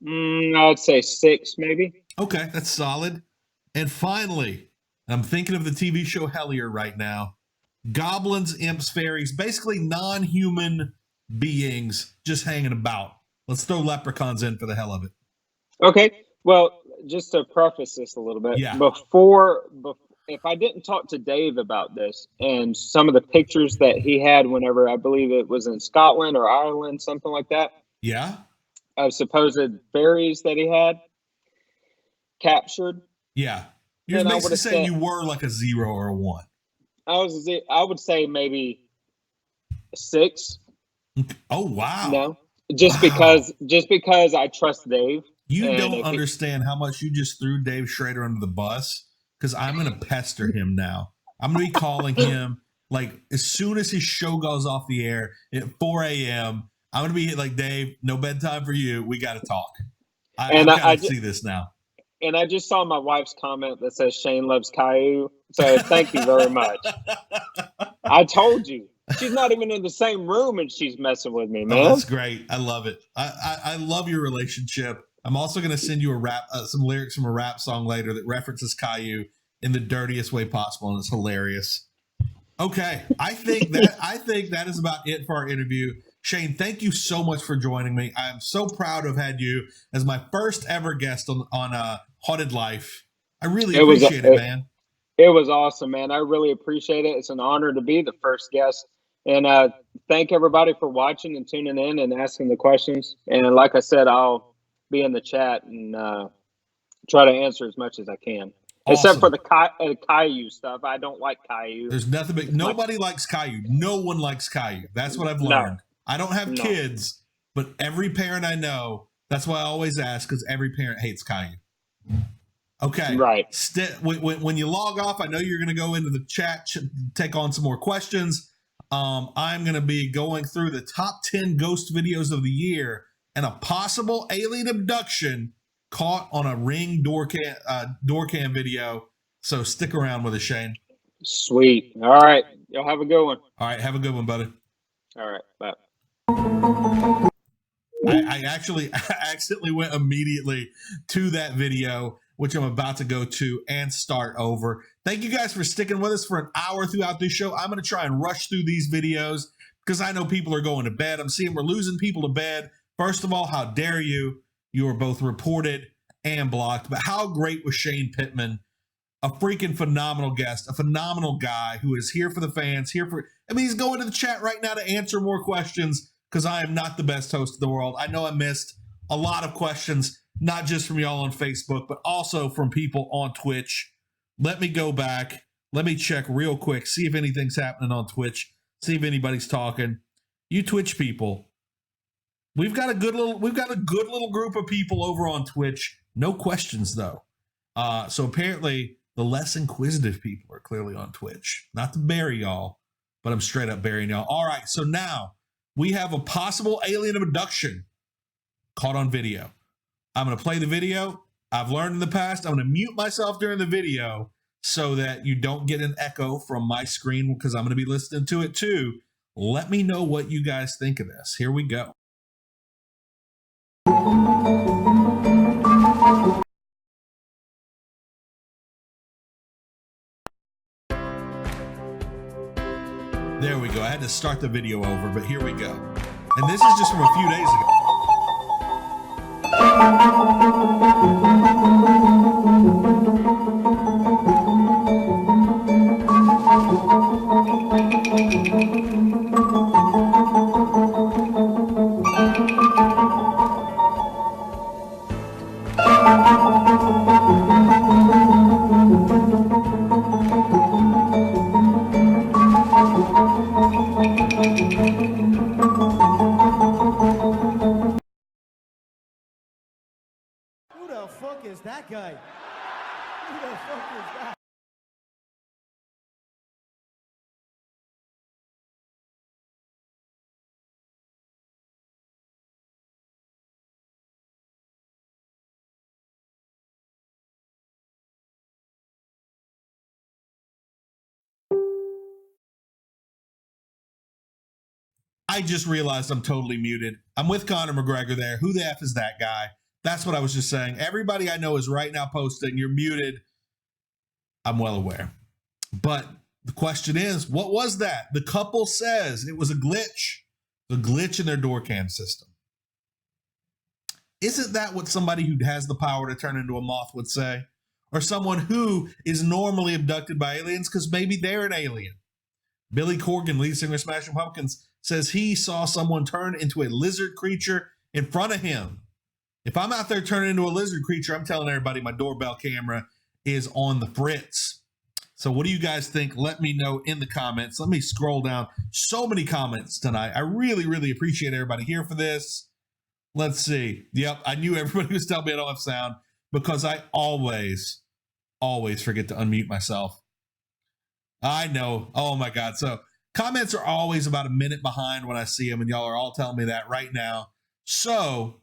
I would say 6, maybe. Okay, that's solid. And finally, I'm thinking of the TV show Hellier right now. Goblins, imps, fairies, basically non-human beings just hanging about. Let's throw leprechauns in for the hell of it. Okay. Well, just to preface this a little bit, before if I didn't talk to Dave about this and some of the pictures that he had whenever, I believe it was in Scotland or Ireland, something like that. Yeah. Of supposed fairies that he had captured. Yeah. You're basically saying you were like a 0 or a 1. I would say maybe 6. Oh, wow. No, just because I trust Dave. You don't understand how much you just threw Dave Schrader under the bus, because I'm going to pester him now. I'm going to be calling him like as soon as his show goes off the air at 4 a.m. I'm going to be like, Dave, no bedtime for you. We got to talk. I got to see this now. And I just saw my wife's comment that says Shane loves Caillou. So thank you very much. I told you. She's not even in the same room and she's messing with me, man. Oh, that's great. I love it. I love your relationship. I'm also going to send you some lyrics from a rap song later that references Caillou in the dirtiest way possible, and it's hilarious. Okay, I think that is about it for our interview. Shane, thank you so much for joining me. I am so proud to have had you as my first ever guest on Haunted Life. I really appreciate it, man. It was awesome, man. I really appreciate it. It's an honor to be the first guest. And thank everybody for watching and tuning in and asking the questions. And like I said, I'll be in the chat and try to answer as much as I can. Awesome. Except for the Caillou stuff. I don't like Caillou. There's nothing but nobody likes Caillou. No one likes Caillou. That's what I've learned. No. I don't have kids, but every parent I know, that's why I always ask, because every parent hates Caillou. Okay. Right. When you log off, I know you're going to go into the chat, take on some more questions. I'm going to be going through the top 10 ghost videos of the year and a possible alien abduction caught on a Ring door cam video. So stick around with us, Shane. Sweet. All right. Y'all have a good one. All right. Have a good one, buddy. All right. Bye. I accidentally went immediately to that video, which I'm about to go to and start over. Thank you guys for sticking with us for an hour throughout this show. I'm going to try and rush through these videos, because I know people are going to bed. I'm seeing we're losing people to bed. First of all, how dare you? You are both reported and blocked. But how great was Shane Pittman? A freaking phenomenal guest, a phenomenal guy who is here for the fans, he's going to the chat right now to answer more questions because I am not the best host in the world. I know I missed a lot of questions, not just from y'all on Facebook, but also from people on Twitch. Let me go back. Let me check real quick, see if anything's happening on Twitch, see if anybody's talking. You Twitch people, we've got a good little group of people over on Twitch. No questions though. So apparently the less inquisitive people are clearly on Twitch. Not to bury y'all, but I'm straight up burying y'all. All right, so now we have a possible alien abduction caught on video. I'm going to play the video. I've learned in the past, I'm going to mute myself during the video so that you don't get an echo from my screen because I'm going to be listening to it too. Let me know what you guys think of this. Here we go. There we go. I had to start the video over, but here we go. And this is just from a few days ago. Who the fuck is that guy? Who the fuck is that? I just realized I'm totally muted. I'm with Conor McGregor there. Who the F is that guy? That's what I was just saying. Everybody I know is right now posting. You're muted. I'm well aware. But the question is, what was that? The couple says it was a glitch. The glitch in their door cam system. Isn't that what somebody who has the power to turn into a moth would say? Or someone who is normally abducted by aliens because maybe they're an alien. Billy Corgan, lead singer of Smashing Pumpkins, says he saw someone turn into a lizard creature in front of him. If I'm out there turning into a lizard creature, I'm telling everybody my doorbell camera is on the fritz. So what do you guys think? Let me know in the comments. Let me scroll down. So many comments tonight. I really, really appreciate everybody here for this. Let's see. Yep, I knew everybody was telling me I don't have sound because I always forget to unmute myself. I know. Oh, my God. So comments are always about a minute behind when I see them, and y'all are all telling me that right now. So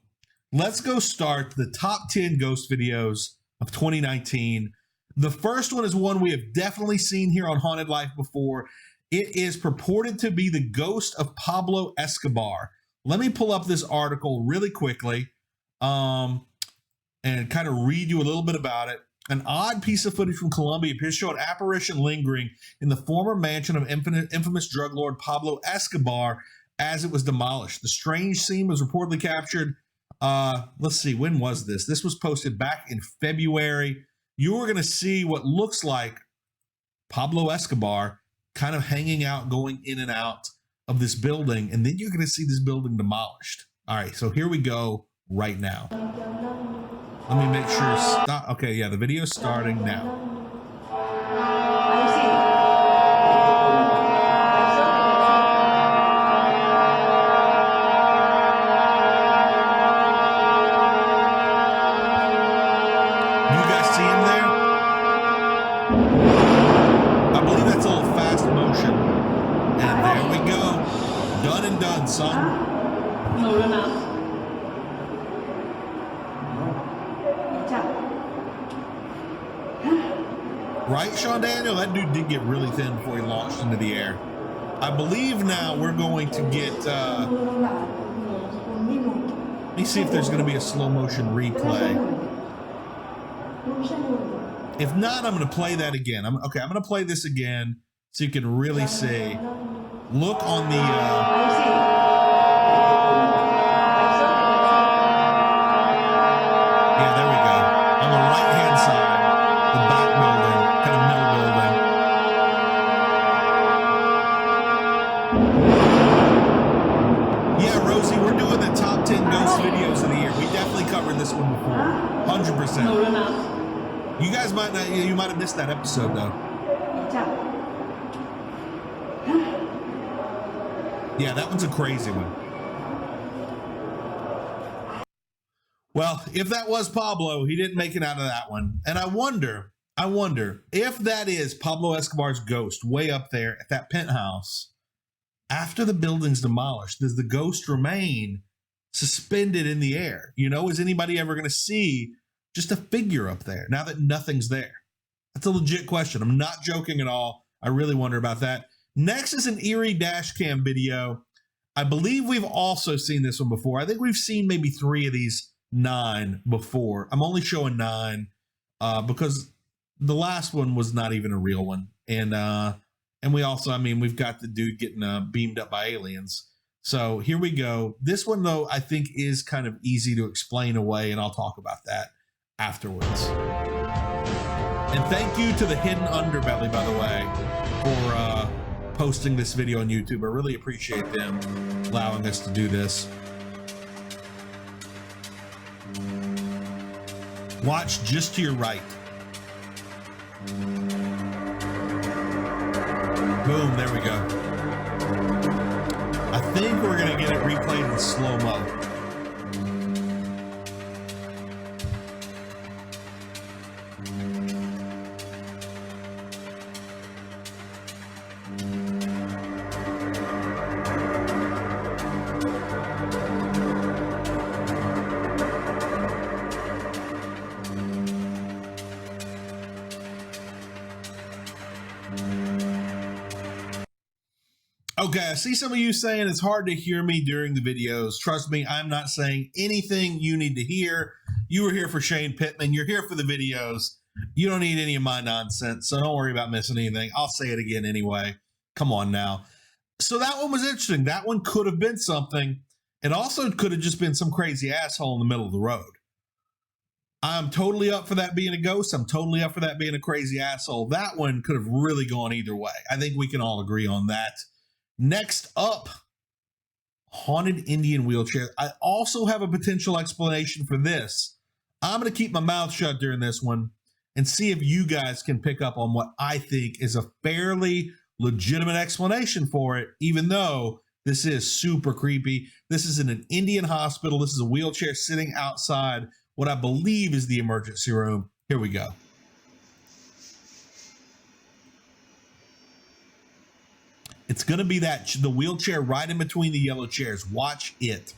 let's go start the top 10 ghost videos of 2019. The first one is one we have definitely seen here on Haunted Life before. It is purported to be the ghost of Pablo Escobar. Let me pull up this article really quickly and kind of read you a little bit about it. An odd piece of footage from Colombia appears to show an apparition lingering in the former mansion of infamous drug lord Pablo Escobar as it was demolished. The strange scene was reportedly captured. Let's see, when was this? This was posted back in February. You are going to see what looks like Pablo Escobar kind of hanging out, going in and out of this building, and then you're going to see this building demolished. All right, so here we go right now. Let me make sure. Stop. Okay, yeah, the video's starting now. You guys see him there? I believe that's a little fast motion. And there we go. Done and done, son. Right, Sean Daniel? That dude did get really thin before he launched into the air. I believe now we're going to get... let me see if there's going to be a slow motion replay. If not, I'm going to play that again. I'm going to play this again so you can really see. Look on the yeah, there we go. On the right-hand side, the back building, kind of middle building. Yeah, Rosie, we're doing the top 10 ghost videos of the year. We definitely covered this one before. 100%. You guys might not, you might have missed that episode though. Yeah, that one's a crazy one. Well, if that was Pablo, he didn't make it out of that one. And I wonder if that is Pablo Escobar's ghost way up there at that penthouse. After the building's demolished, does the ghost remain suspended in the air? You know, is anybody ever going to see just a figure up there now that nothing's there? That's a legit question. I'm not joking at all. I really wonder about that. Next is an eerie dash cam video. I believe we've also seen this one before. I think we've seen maybe 3 of these 9 before. I'm only showing 9 because the last one was not even a real one. And we also, I mean, we've got the dude getting beamed up by aliens. So here we go. This one, though, I think is kind of easy to explain away, and I'll talk about that afterwards. And thank you to the Hidden Underbelly, by the way, for posting this video on YouTube. I really appreciate them allowing us to do this. Watch just to your right. Boom, there we go. I think we're going to get it replayed in slow-mo. Okay, I see some of you saying it's hard to hear me during the videos. Trust me, I'm not saying anything you need to hear. You were here for Shane Pittman. You're here for the videos. You don't need any of my nonsense, so don't worry about missing anything. I'll say it again anyway. Come on now. So that one was interesting. That one could have been something. It also could have just been some crazy asshole in the middle of the road. I'm totally up for that being a ghost. I'm totally up for that being a crazy asshole. That one could have really gone either way. I think we can all agree on that. Next up, haunted Indian wheelchair. I also have a potential explanation for this. I'm going to keep my mouth shut during this one and see if you guys can pick up on what I think is a fairly legitimate explanation for it, even though this is super creepy. This is in an Indian hospital. This is a wheelchair sitting outside what I believe is the emergency room. Here we go. It's going to be the wheelchair right in between the yellow chairs. Watch it.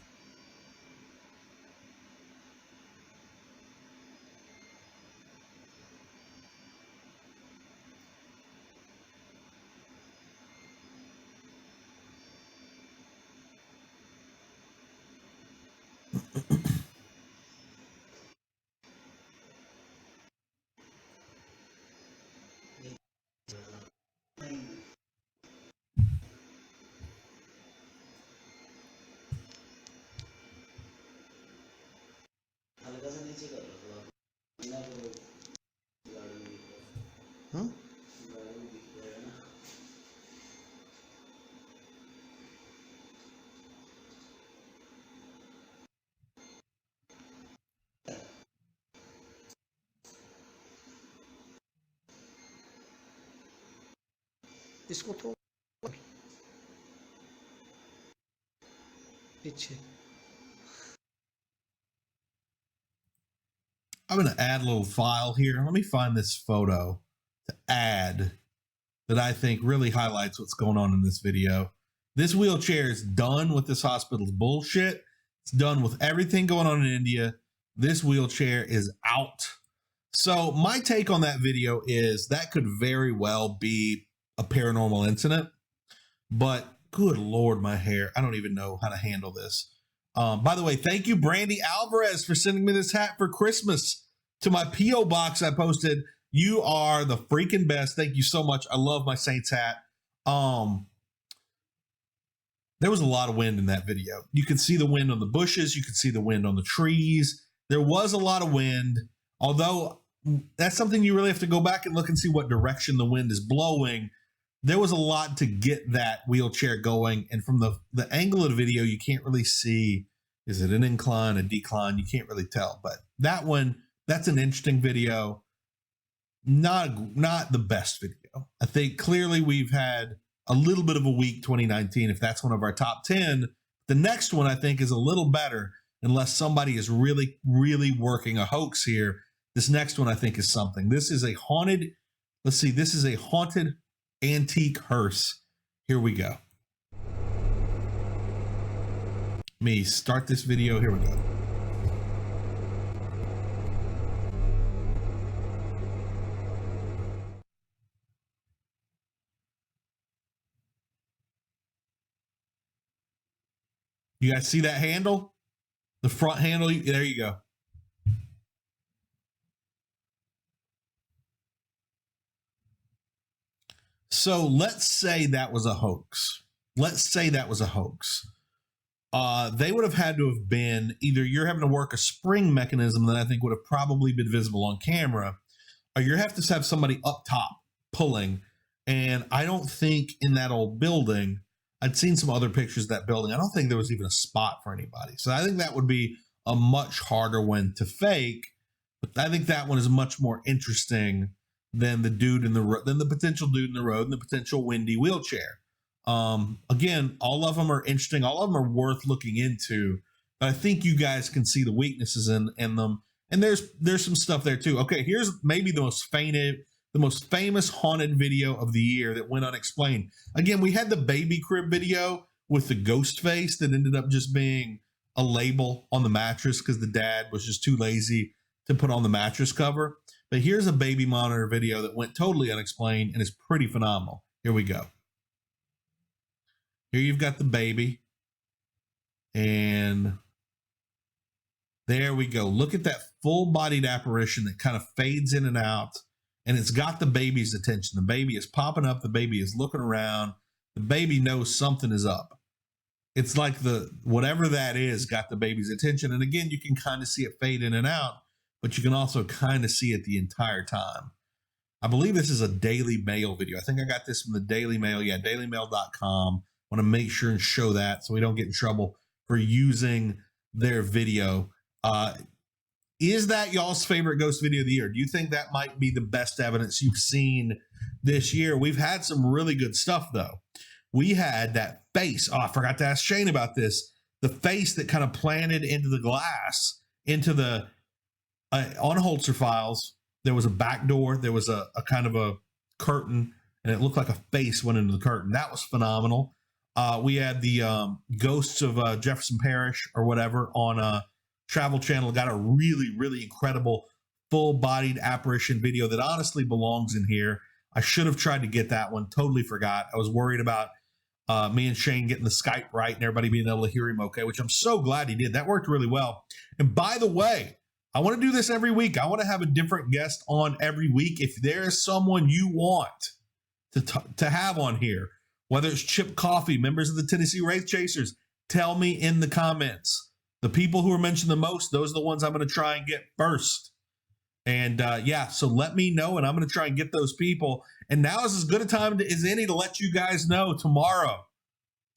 Huh? इसको तो पीछे I'm going to add a little file here. Let me find this photo to add that I think really highlights what's going on in this video. This wheelchair is done with this hospital's bullshit. It's done with everything going on in India. This wheelchair is out. So my take on that video is that could very well be a paranormal incident, but good Lord, my hair. I don't even know how to handle this. By the way, thank you, Brandy Alvarez, for sending me this hat for Christmas to my P.O. box I posted. You are the freaking best. Thank you so much. I love my Saints hat. There was a lot of wind in that video. You could see the wind on the bushes. You could see the wind on the trees. There was a lot of wind, although that's something you really have to go back and look and see what direction the wind is blowing. There was a lot to get that wheelchair going. And from the angle of the video, you can't really see, is it an incline, a decline? You can't really tell. But that one, that's an interesting video. Not the best video. I think clearly we've had a little bit of a weak 2019, if that's one of our top 10. The next one, I think, is a little better, unless somebody is really, really working a hoax here. This next one, I think, is something. This is a haunted, let's see, this is a haunted antique hearse. Here we go. Let me start this video. Here we go. You guys see that handle? The front handle? There you go. So let's say that was a hoax. Let's say that was a hoax. They would have had to have been either you're having to work a spring mechanism that I think would have probably been visible on camera, or you have to have somebody up top pulling. And I don't think in that old building, I'd seen some other pictures of that building. I don't think there was even a spot for anybody. So I think that would be a much harder one to fake. But I think that one is much more interesting than the potential dude in the road and the potential windy wheelchair. Again, all of them are interesting. All of them are worth looking into. But I think you guys can see the weaknesses in them. And there's some stuff there too. Okay, here's maybe the most famous haunted video of the year that went unexplained. Again, we had the baby crib video with the ghost face that ended up just being a label on the mattress because the dad was just too lazy to put on the mattress cover. But here's a baby monitor video that went totally unexplained and is pretty phenomenal. Here we go. Here you've got the baby. And there we go. Look at that full-bodied apparition that kind of fades in and out. And it's got the baby's attention. The baby is popping up. The baby is looking around. The baby knows something is up. It's like whatever that is got the baby's attention. And again, you can kind of see it fade in and out, but you can also kind of see it the entire time. I believe this is a Daily Mail video. I think I got this from the Daily Mail. Yeah, dailymail.com. Want to make sure and show that so we don't get in trouble for using their video. Is that y'all's favorite ghost video of the year? Do you think that might be the best evidence you've seen this year? We've had some really good stuff, though. We had that face. Oh, I forgot to ask Shane about this. The face that kind of planted into the glass, into the, on Holzer Files, there was a back door. There was a kind of a curtain, and it looked like a face went into the curtain. That was phenomenal. We had the ghosts of Jefferson Parish or whatever on Travel Channel. Got a really, really incredible full-bodied apparition video that honestly belongs in here. I should have tried to get that one. Totally forgot. I was worried about me and Shane getting the Skype right and everybody being able to hear him okay, which I'm so glad he did. That worked really well. And by the way, I want to do this every week. I want to have a different guest on every week. If there's someone you want to have on here, whether it's Chip Coffey, members of the Tennessee Wraith Chasers, tell me in the comments. The people who are mentioned the most, those are the ones I'm going to try and get first. And yeah, so let me know, and I'm going to try and get those people. And now is as good a time as any to let you guys know tomorrow.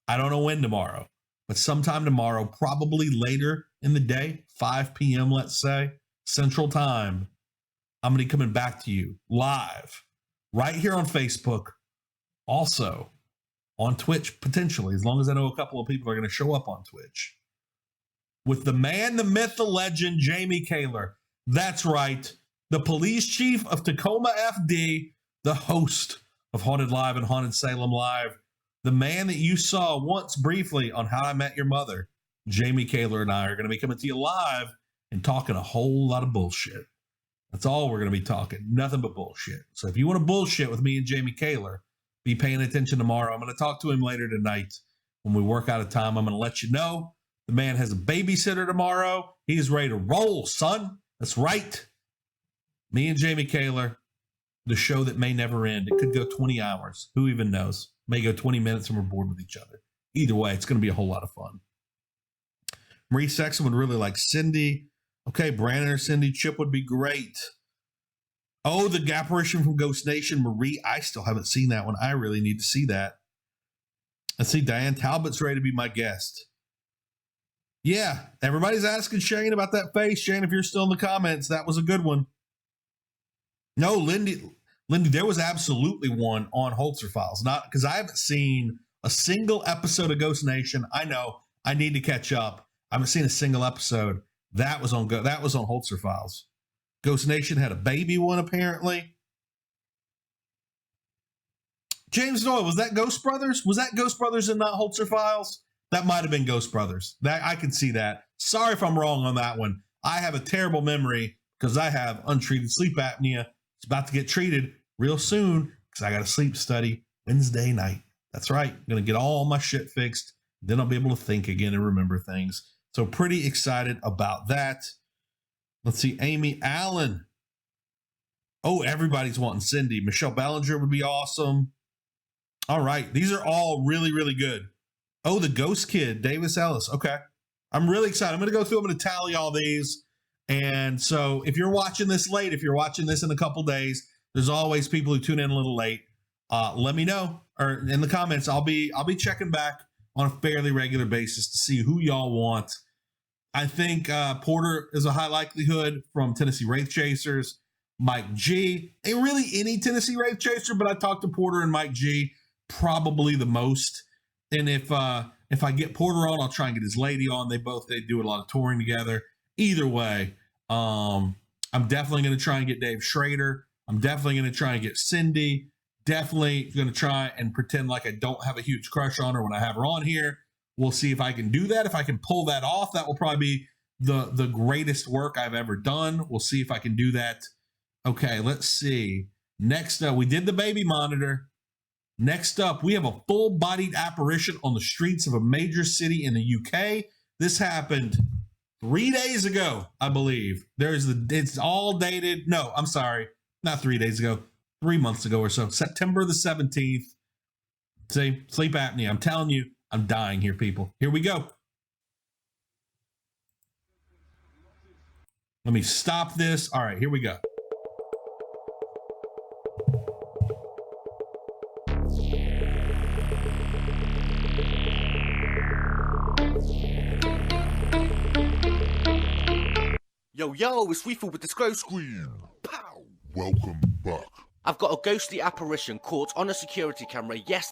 I don't know when tomorrow, but sometime tomorrow, probably later in the day, 5 p.m., let's say, Central Time, I'm going to be coming back to you live right here on Facebook. Also on Twitch, potentially, as long as I know a couple of people are going to show up on Twitch. With the man, the myth, the legend, Jamie Kaler. That's right. The police chief of Tacoma FD, the host of Haunted Live and Haunted Salem Live, the man that you saw once briefly on How I Met Your Mother. Jamie Kaler and I are going to be coming to you live and talking a whole lot of bullshit. That's all we're going to be talking. Nothing but bullshit. So if you want to bullshit with me and Jamie Kaler, be paying attention tomorrow. I'm going to talk to him later tonight. When we work out of time, I'm going to let you know. The man has a babysitter tomorrow. He's ready to roll, son. That's right. Me and Jamie Kaler, the show that may never end. It could go 20 hours. Who even knows? May go 20 minutes and we're bored with each other. Either way, it's going to be a whole lot of fun. Marie Sexton would really like Cindy. Okay, Brandon or Cindy. Chip would be great. Oh, the apparition from Ghost Nation. Marie, I still haven't seen that one. I really need to see that. Let's see, Diane Talbot's ready to be my guest. Yeah, everybody's asking Shane about that face. Shane, if you're still in the comments, that was a good one. No, Lindy, there was absolutely one on Holzer Files. Not because I haven't seen a single episode of Ghost Nation. I know I need to catch up. I haven't seen a single episode. That was on Holzer Files. Ghost Nation had a baby one apparently. James Doyle, was that Ghost Brothers? Was that Ghost Brothers and not Holzer Files? That might have been Ghost Brothers. That I can see that. Sorry if I'm wrong on that one. I have a terrible memory because I have untreated sleep apnea. It's about to get treated real soon because I got a sleep study Wednesday night. That's right. I'm going to get all my shit fixed. Then I'll be able to think again and remember things. So pretty excited about that. Let's see. Amy Allen. Oh, everybody's wanting Cindy. Michelle Ballinger would be awesome. All right. These are all really, really good. Oh, the Ghost Kid, Davis Ellis. Okay. I'm really excited. I'm going to go through. I'm going to tally all these. And so if you're watching this late, if you're watching this in a couple days, there's always people who tune in a little late. Let me know, or in the comments. I'll be checking back on a fairly regular basis to see who y'all want. I think Porter is a high likelihood from Tennessee Wraith Chasers. Mike G. Ain't really any Tennessee Wraith Chaser, but I talked to Porter and Mike G probably the most. And if I get Porter on, I'll try and get his lady on. They do a lot of touring together. Either way, I'm definitely going to try and get Dave Schrader. I'm definitely going to try and get Cindy. Definitely going to try and pretend like I don't have a huge crush on her when I have her on here. We'll see if I can do that. If I can pull that off, that will probably be the greatest work I've ever done. We'll see if I can do that. Okay, let's see. Next up, we did the baby monitor. Next up, we have a full-bodied apparition on the streets of a major city in the UK. This happened 3 days ago, I believe. It's all dated. No, I'm sorry. Not 3 days ago. 3 months ago or so. September the 17th. See, sleep apnea. I'm telling you, I'm dying here, people. Here we go. Let me stop this. All right, here we go. Yo, it's Weeful with the scroll screen. Pow! Welcome back. I've got a ghostly apparition caught on a security camera. Yes.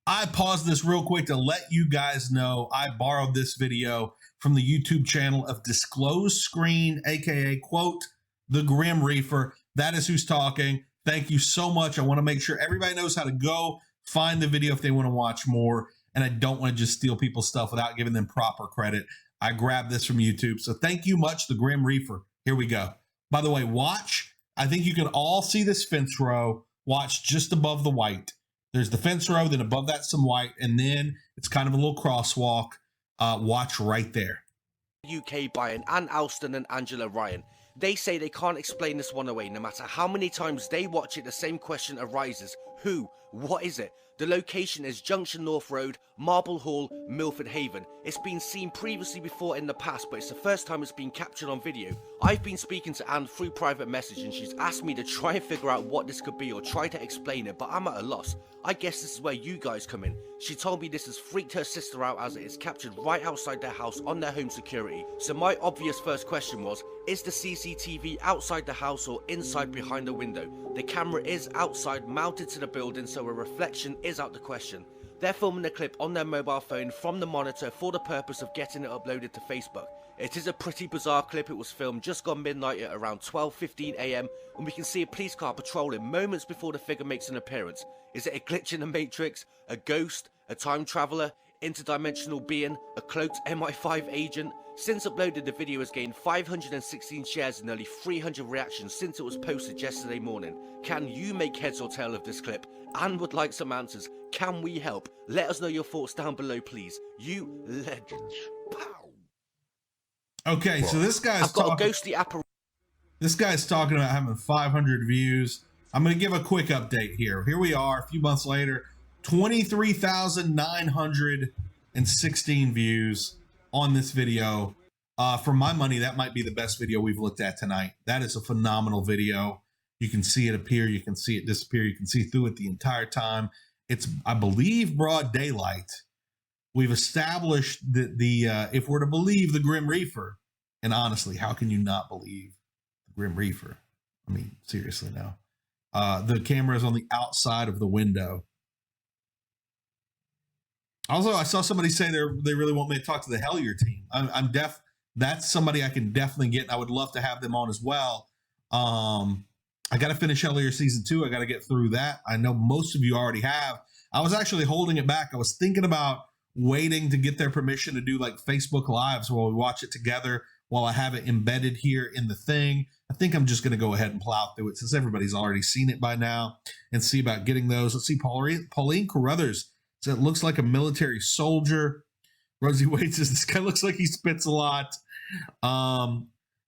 I paused this real quick to let you guys know I borrowed this video from the YouTube channel of Disclosed Screen, aka quote, the Grim Reaper. That is who's talking. Thank you so much. I want to make sure everybody knows how to go find the video if they want to watch more. And I don't want to just steal people's stuff without giving them proper credit. I grabbed this from YouTube. So thank you much, the Grim Reaper. Here we go. By the way, watch. I think you can all see this fence row. Watch just above the white. There's the fence row, then above that some white, and then it's kind of a little crosswalk. Watch right there. UK buying Ann Alston and Angela Ryan. They say they can't explain this one away. No matter how many times they watch it, the same question arises. Who? What is it? The location is Junction North Road, Marble Hall, Milford Haven. It's been seen previously before in the past, but it's the first time it's been captured on video. I've been speaking to Anne through private message and she's asked me to try and figure out what this could be or try to explain it, but I'm at a loss. I guess this is where you guys come in. She told me this has freaked her sister out as it is captured right outside their house on their home security. So my obvious first question was, is the CCTV outside the house or inside behind the window? The camera is outside mounted to the building, so a reflection is out the question. They're filming the clip on their mobile phone from the monitor for the purpose of getting it uploaded to Facebook. It is a pretty bizarre clip. It was filmed just gone midnight at around 12:15 AM, and we can see a police car patrolling moments before the figure makes an appearance. Is it a glitch in the Matrix, a ghost, a time traveller, interdimensional being, a cloaked MI5 agent? Since uploaded, the video has gained 516 shares and nearly 300 reactions since it was posted yesterday morning. Can you make heads or tail of this clip? Anne would like some answers. Can we help? Let us know your thoughts down below, please. You legends. Pow! Okay, so this guy's This guy's talking about having 500 views. I'm going to give a quick update here. Here we are, a few months later, 23,900 416 views on this video. For my money, that might be the best video we've looked at tonight. That is a phenomenal video. You can see it appear, you can see it disappear, you can see through it the entire time. It's, I believe, broad daylight. We've established that if we're to believe the Grim Reaper, and honestly, how can you not believe the Grim Reaper? I mean, seriously now. The camera is on the outside of the window. Also, I saw somebody say they really want me to talk to the Hellier team. I'm deaf. That's somebody I can definitely get. I would love to have them on as well. I got to finish Hellier season 2. I got to get through that. I know most of you already have. I was actually holding it back. I was thinking about waiting to get their permission to do like Facebook Lives while we watch it together, while I have it embedded here in the thing. I think I'm just going to go ahead and plow through it since everybody's already seen it by now and see about getting those. Let's see. Pauline Carruthers. So it looks like a military soldier. Rosie Wade says this guy looks like he spits a lot.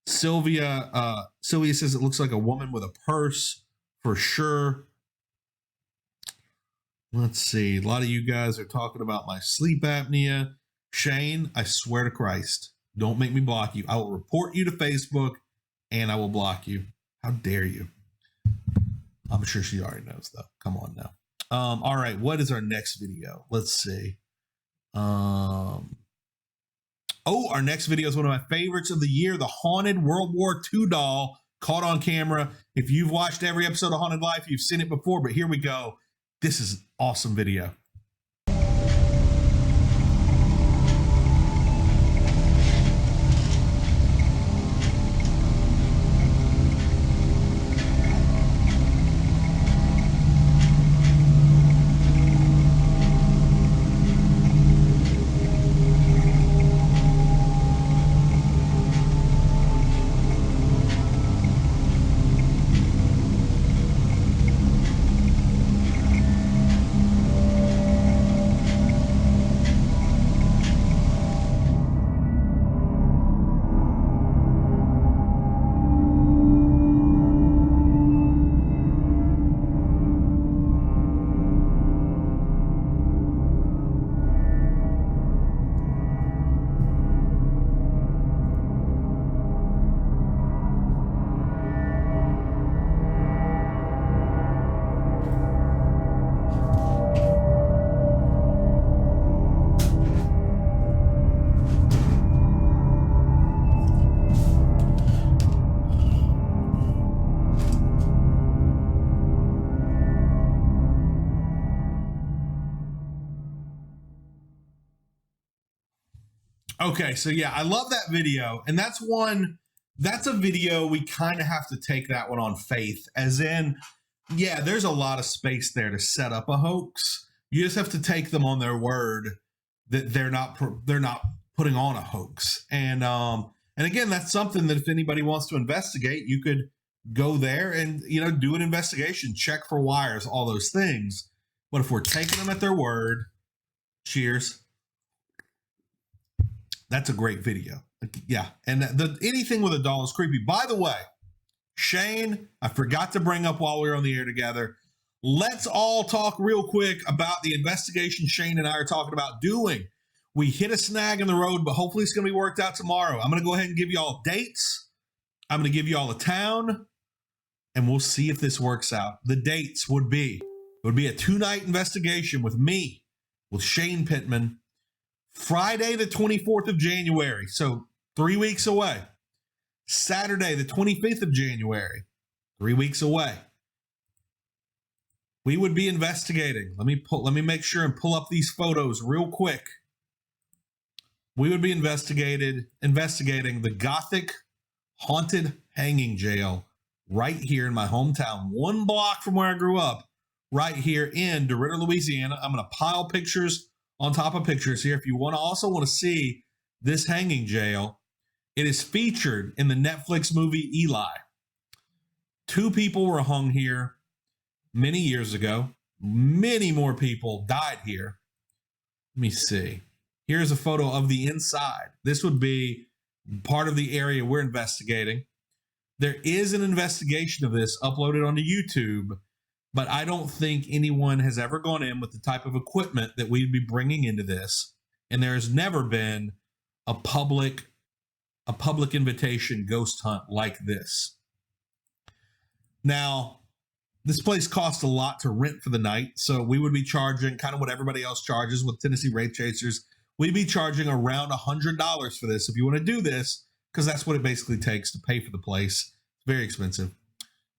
Sylvia says it looks like a woman with a purse for sure. Let's see. A lot of you guys are talking about my sleep apnea. Shane, I swear to Christ, don't make me block you. I will report you to Facebook and I will block you. How dare you? I'm sure she already knows though. Come on now. All right, what is our next video? Let's see. Our next video is one of my favorites of the year, the Haunted World War II doll caught on camera. If you've watched every episode of Haunted Life, you've seen it before, but here we go. This is an awesome video. Okay, so yeah, I love that video. And that's a video we kind of have to take that one on faith, as in, yeah, there's a lot of space there to set up a hoax. You just have to take them on their word that they're not putting on a hoax. And again, that's something that if anybody wants to investigate, you could go there and, do an investigation, check for wires, all those things. But if we're taking them at their word, cheers. That's a great video. Yeah. And anything with a doll is creepy. By the way, Shane, I forgot to bring up while we were on the air together. Let's all talk real quick about the investigation Shane and I are talking about doing. We hit a snag in the road, but hopefully it's going to be worked out tomorrow. I'm going to go ahead and give you all dates. I'm going to give you all a town, and we'll see if this works out. The dates would be a 2-night investigation with me, with Shane Pittman, Friday, the 24th of January, so 3 weeks away. Saturday, the 25th of January, 3 weeks away. We would be investigating. Let me make sure and pull up these photos real quick. We would be investigating the Gothic haunted hanging jail right here in my hometown, 1 block from where I grew up, right here in DeRidder, Louisiana. I'm going to pile pictures on top of pictures here. If you also want to see this hanging jail, it is featured in the Netflix movie Eli. 2 people were hung here many years ago. Many more people died here. Let me see. Here's a photo of the inside. This would be part of the area we're investigating. There is an investigation of this uploaded onto YouTube, but I don't think anyone has ever gone in with the type of equipment that we'd be bringing into this and there has never been a public invitation ghost hunt like this. Now, this place costs a lot to rent for the night, so we would be charging kind of what everybody else charges with Tennessee Wraith Chasers. We'd be charging around $100 for this if you want to do this, because that's what it basically takes to pay for the place. It's very expensive.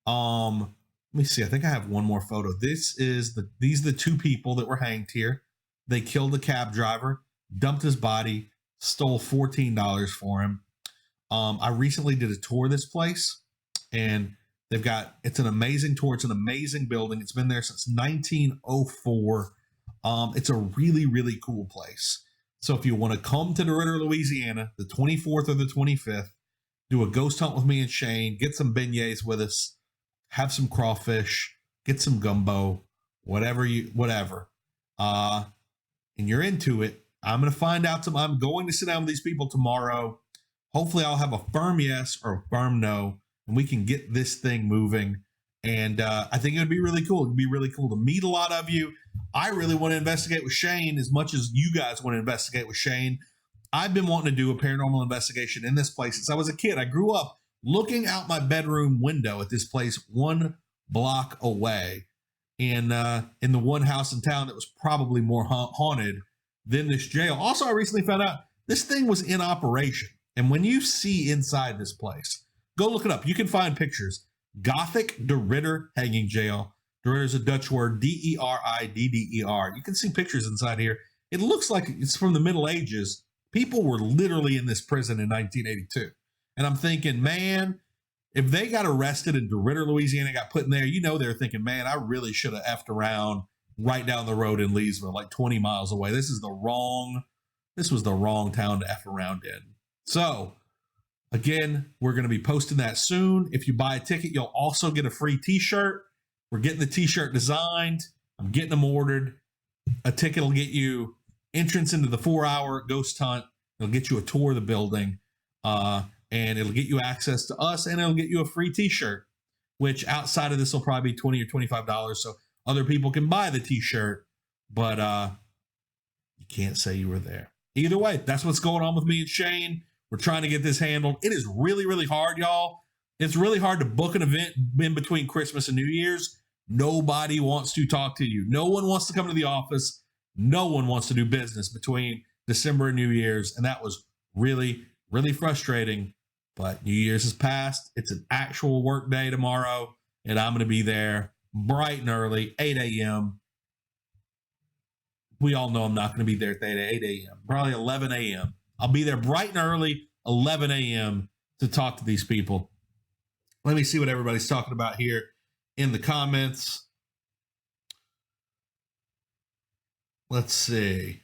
Let me see. I think I have one more photo. These are the two people that were hanged here. They killed the cab driver, dumped his body, stole $14 for him. I recently did a tour of this place, and it's an amazing tour. It's an amazing building. It's been there since 1904. It's a really, really cool place. So if you want to come to DeRidder, Louisiana, the 24th or the 25th, do a ghost hunt with me and Shane, get some beignets with us, have some crawfish, get some gumbo, whatever, and you're into it, I'm going to find out I'm going to sit down with these people tomorrow. Hopefully I'll have a firm yes or a firm no, and we can get this thing moving. And I think it would be really cool. It'd be really cool to meet a lot of you. I really want to investigate with Shane as much as you guys want to investigate with Shane. I've been wanting to do a paranormal investigation in this place since I was a kid. I grew up looking out my bedroom window at this place 1 block away in the one house in town that was probably more haunted than this jail. Also, I recently found out this thing was in operation. And when you see inside this place, go look it up. You can find pictures. Gothic DeRidder Hanging Jail. DeRidder is a Dutch word, D-E-R-I-D-D-E-R. You can see pictures inside here. It looks like it's from the Middle Ages. People were literally in this prison in 1982. And I'm thinking, man, if they got arrested in DeRidder, Louisiana, got put in there, they're thinking, man, I really should have effed around right down the road in Leesville, like 20 miles away. This was the wrong town to F around in. So, again, we're going to be posting that soon. If you buy a ticket, you'll also get a free t-shirt. We're getting the t-shirt designed. I'm getting them ordered. A ticket will get you entrance into the 4-hour ghost hunt. It'll get you a tour of the building. And it'll get you access to us, and it'll get you a free t-shirt, which outside of this will probably be $20 or $25. So other people can buy the t-shirt, but you can't say you were there. Either way, that's what's going on with me and Shane. We're trying to get this handled. It is really, really hard, y'all. It's really hard to book an event in between Christmas and New Year's. Nobody wants to talk to you. No one wants to come to the office. No one wants to do business between December and New Year's. And that was really, really frustrating. But New Year's has passed. It's an actual work day tomorrow. And I'm going to be there bright and early, 8 a.m. We all know I'm not going to be there at 8 a.m. Probably 11 a.m. I'll be there bright and early, 11 a.m. to talk to these people. Let me see what everybody's talking about here in the comments. Let's see.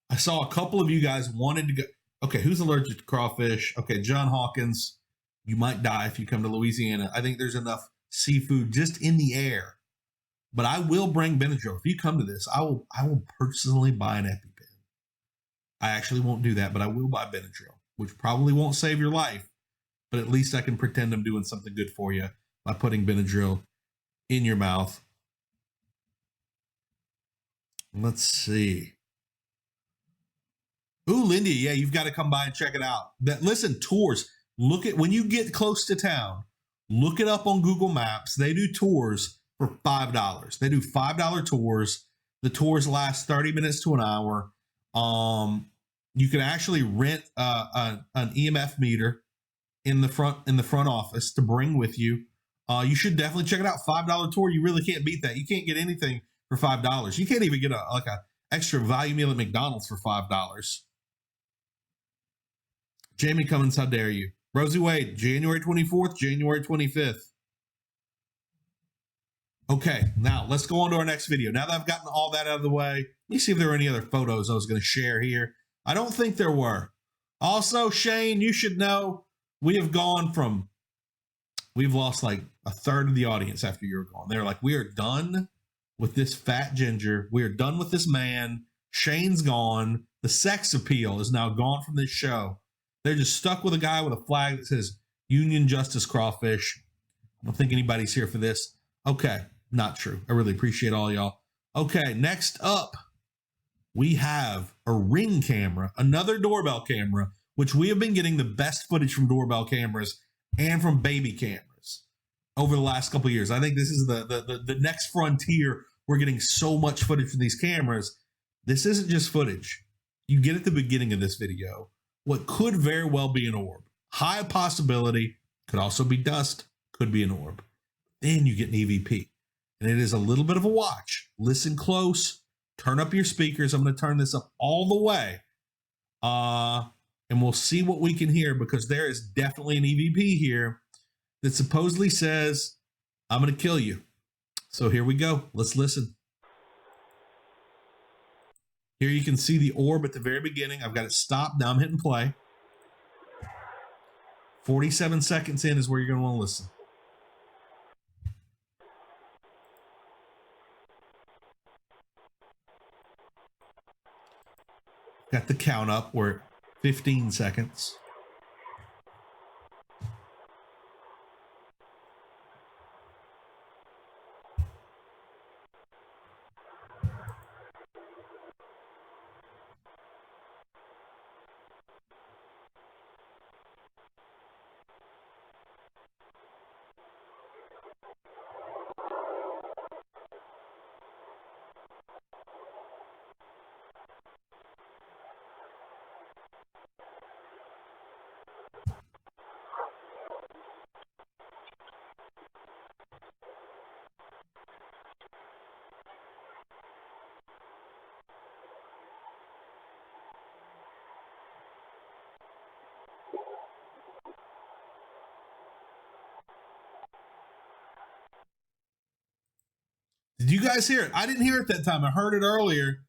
I saw a couple of you guys wanted to go. Okay, who's allergic to crawfish? Okay, John Hawkins, you might die if you come to Louisiana. I think there's enough seafood just in the air. But I will bring Benadryl. If you come to this, I will personally buy an EpiPen. I actually won't do that, but I will buy Benadryl, which probably won't save your life, but at least I can pretend I'm doing something good for you by putting Benadryl in your mouth. Let's see. Ooh, Lindy, yeah, you've got to come by and check it out. Listen, tours. Look at when you get close to town, look it up on Google Maps. They do tours for $5. They do $5 tours. The tours last 30 minutes to an hour. You can actually rent an EMF meter in the front office to bring with you. You should definitely check it out. $5 tour. You really can't beat that. You can't get anything for $5. You can't even get a extra value meal at McDonald's for $5. Jamie Cummins, how dare you? Rosie Wade, January 24th, January 25th. Okay, now let's go on to our next video. Now that I've gotten all that out of the way, let me see if there were any other photos I was going to share here. I don't think there were. Also, Shane, you should know we've lost like a third of the audience after you were gone. They're like, we are done with this fat ginger. We are done with this man. Shane's gone. The sex appeal is now gone from this show. They're just stuck with a guy with a flag that says Union Justice Crawfish. I don't think anybody's here for this. Okay, not true. I really appreciate all y'all. Okay, next up, we have a Ring camera, another doorbell camera, which we have been getting the best footage from doorbell cameras and from baby cameras over the last couple of years. I think this is the next frontier. We're getting so much footage from these cameras. This isn't just footage. You get at the beginning of this video what could very well be an orb. High possibility, could also be dust, could be an orb. Then you get an EVP. And it is a little bit of a watch. Listen close. Turn up your speakers. I'm going to turn this up all the way. And we'll see what we can hear, because there is definitely an EVP here that supposedly says, I'm going to kill you. So here we go. Let's listen. Here you can see the orb at the very beginning. I've got it stopped. Now I'm hitting play. 47 seconds in is where you're going to want to listen. Got the count up. We're at 15 seconds. Did you guys hear it? I didn't hear it that time. I heard it earlier.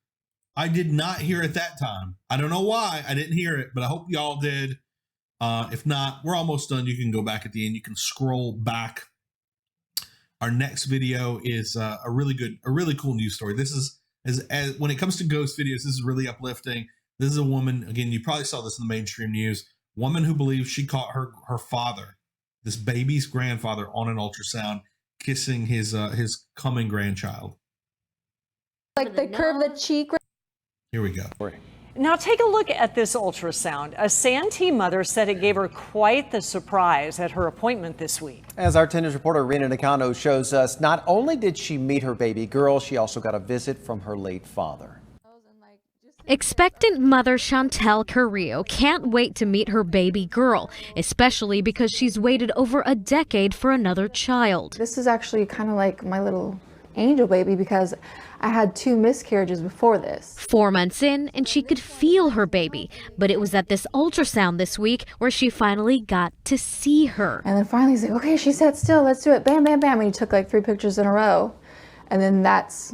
I did not hear it that time. I don't know why I didn't hear it, but I hope y'all did. If not, we're almost done. You can go back at the end. You can scroll back. Our next video is a really cool news story. This is, as when it comes to ghost videos, this is really uplifting. This is a woman, again, you probably saw this in the mainstream news, woman who believes she caught her father, this baby's grandfather, on an ultrasound, kissing his coming grandchild. Like the curve of the cheek. Here we go. Now take a look at this ultrasound. A Santee mother said it gave her quite the surprise at her appointment this week. As our 10 News reporter Rena Nakano shows us, not only did she meet her baby girl, she also got a visit from her late father. Expectant mother Chantel Carrillo can't wait to meet her baby girl, especially because she's waited over a decade for another child. This is actually kind of like my little angel baby, because I had 2 miscarriages before this. 4 months in, and she could feel her baby, but it was at this ultrasound this week where she finally got to see her. And then finally he's like, okay, she sat still, let's do it. Bam, bam, bam. And he took like 3 pictures in a row. And then that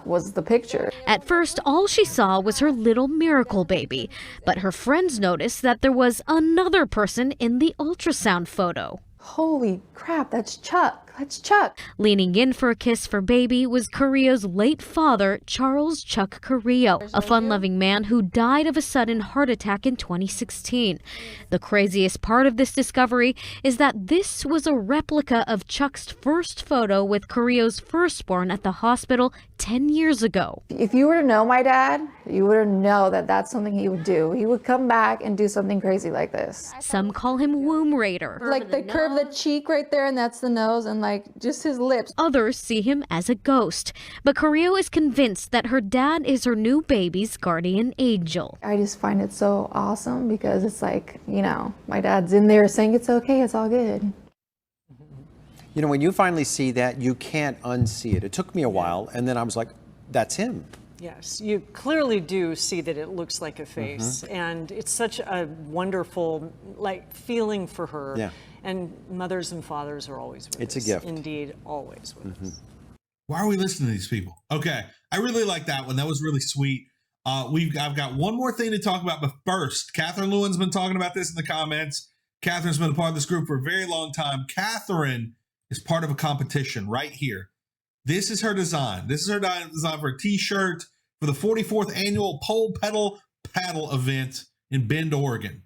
was the picture. At first, all she saw was her little miracle baby, but her friends noticed that there was another person in the ultrasound photo. Holy crap, that's Chuck. That's Chuck. Leaning in for a kiss for baby was Carrillo's late father, Charles Chuck Carrillo, a fun-loving man who died of a sudden heart attack in 2016. The craziest part of this discovery is that this was a replica of Chuck's first photo with Carrillo's firstborn at the hospital 10 years ago. If you were to know my dad, you would know that that's something he would do. He would come back and do something crazy like this. Some call him Womb Raider. Like the curve of the cheek right there, and that's the nose, and like just his lips. Others see him as a ghost, but Carrillo is convinced that her dad is her new baby's guardian angel. I just find it so awesome, because it's like, you know, my dad's in there saying it's okay, it's all good. You know, when you finally see that, you can't unsee it. It took me a while, and then I was like, that's him. Yes, you clearly do see that it looks like a face, and it's such a wonderful feeling for her. Yeah. And mothers and fathers are always with us. It's a gift. Indeed, always with us. Why are we listening to these people? Okay, I really like that one. That was really sweet. I've got one more thing to talk about, but first, Catherine Lewin's been talking about this in the comments. Catherine's been a part of this group for a very long time. Catherine is part of a competition right here. This is her design. This is her design for a t-shirt for the 44th annual Pole Pedal Paddle event in Bend, Oregon.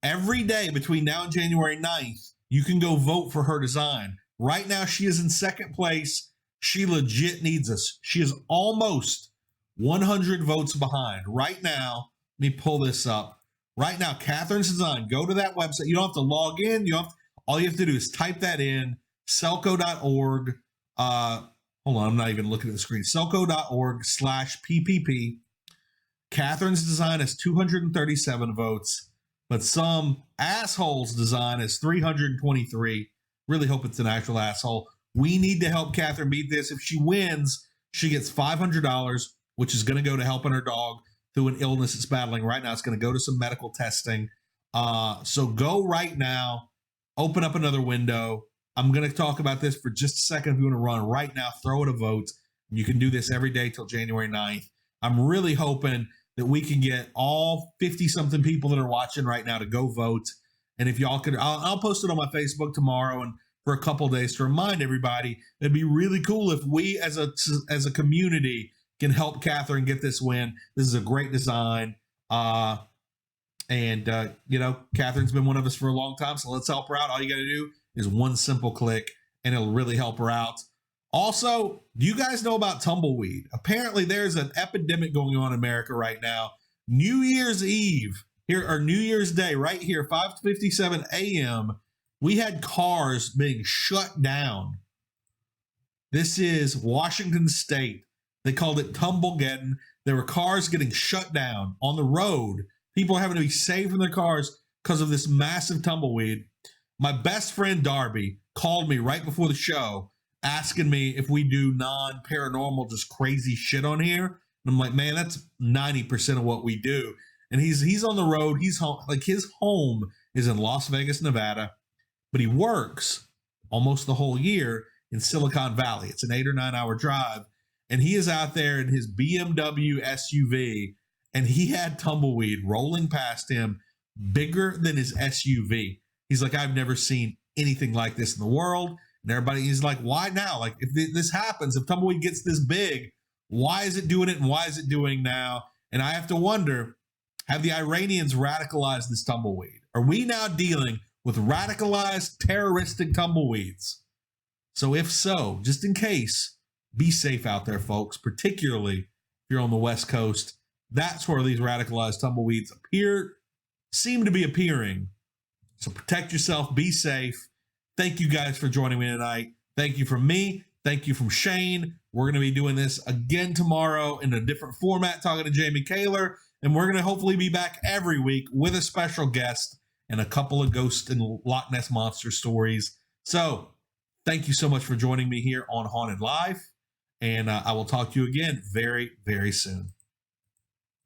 Every day between now and January 9th, you can go vote for her design. Right now, she is in second place. She legit needs us. She is almost 100 votes behind. Right now, let me pull this up. Right now, Catherine's Design, go to that website. You don't have to log in. All you have to do is type that in, selco.org. Hold on, I'm not even looking at the screen. Selco.org/PPP. Catherine's Design has 237 votes, but some asshole's design is 323. Really hope it's an actual asshole. We need to help Catherine beat this. If she wins, she gets $500, which is going to go to helping her dog through an illness it's battling right now. It's going to go to some medical testing. So go right now, open up another window. I'm going to talk about this for just a second. If you want to run right now, throw it a vote. You can do this every day till January 9th. I'm really hoping that we can get all 50-something people that are watching right now to go vote. And if y'all could, I'll post it on my Facebook tomorrow and for a couple of days to remind everybody. It'd be really cool if we as a community can help Catherine get this win. This is a great design. Catherine's been one of us for a long time, so let's help her out. All you got to do is one simple click, and it'll really help her out. Also, do you guys know about tumbleweed? Apparently, there's an epidemic going on in America right now. New Year's Eve, here or New Year's Day, right here, 5:57 a.m., we had cars being shut down. This is Washington State. They called it Tumblegeddon. There were cars getting shut down on the road. People are having to be saved from their cars because of this massive tumbleweed. My best friend Darby called me right before the show asking me if we do non-paranormal, just crazy shit on here. And I'm like, man, that's 90% of what we do. And he's on the road. He's home. Like, his home is in Las Vegas, Nevada, but he works almost the whole year in Silicon Valley. It's an 8 or 9 hour drive. And he is out there in his BMW SUV, and he had tumbleweed rolling past him bigger than his SUV. He's like, I've never seen anything like this in the world. And everybody is like, why now? Like, if this happens, if tumbleweed gets this big, why is it doing it and why is it doing now? And I have to wonder, have the Iranians radicalized this tumbleweed? Are we now dealing with radicalized terroristic tumbleweeds? So if so, just in case, be safe out there, folks, particularly if you're on the West Coast. That's where these radicalized tumbleweeds seem to be appearing. So protect yourself, be safe. Thank you guys for joining me tonight. Thank you from me. Thank you from Shane. We're going to be doing this again tomorrow in a different format, talking to Jamie Kaler. And we're going to hopefully be back every week with a special guest and a couple of ghost and Loch Ness Monster stories. So thank you so much for joining me here on Haunted Live. And I will talk to you again very, very soon.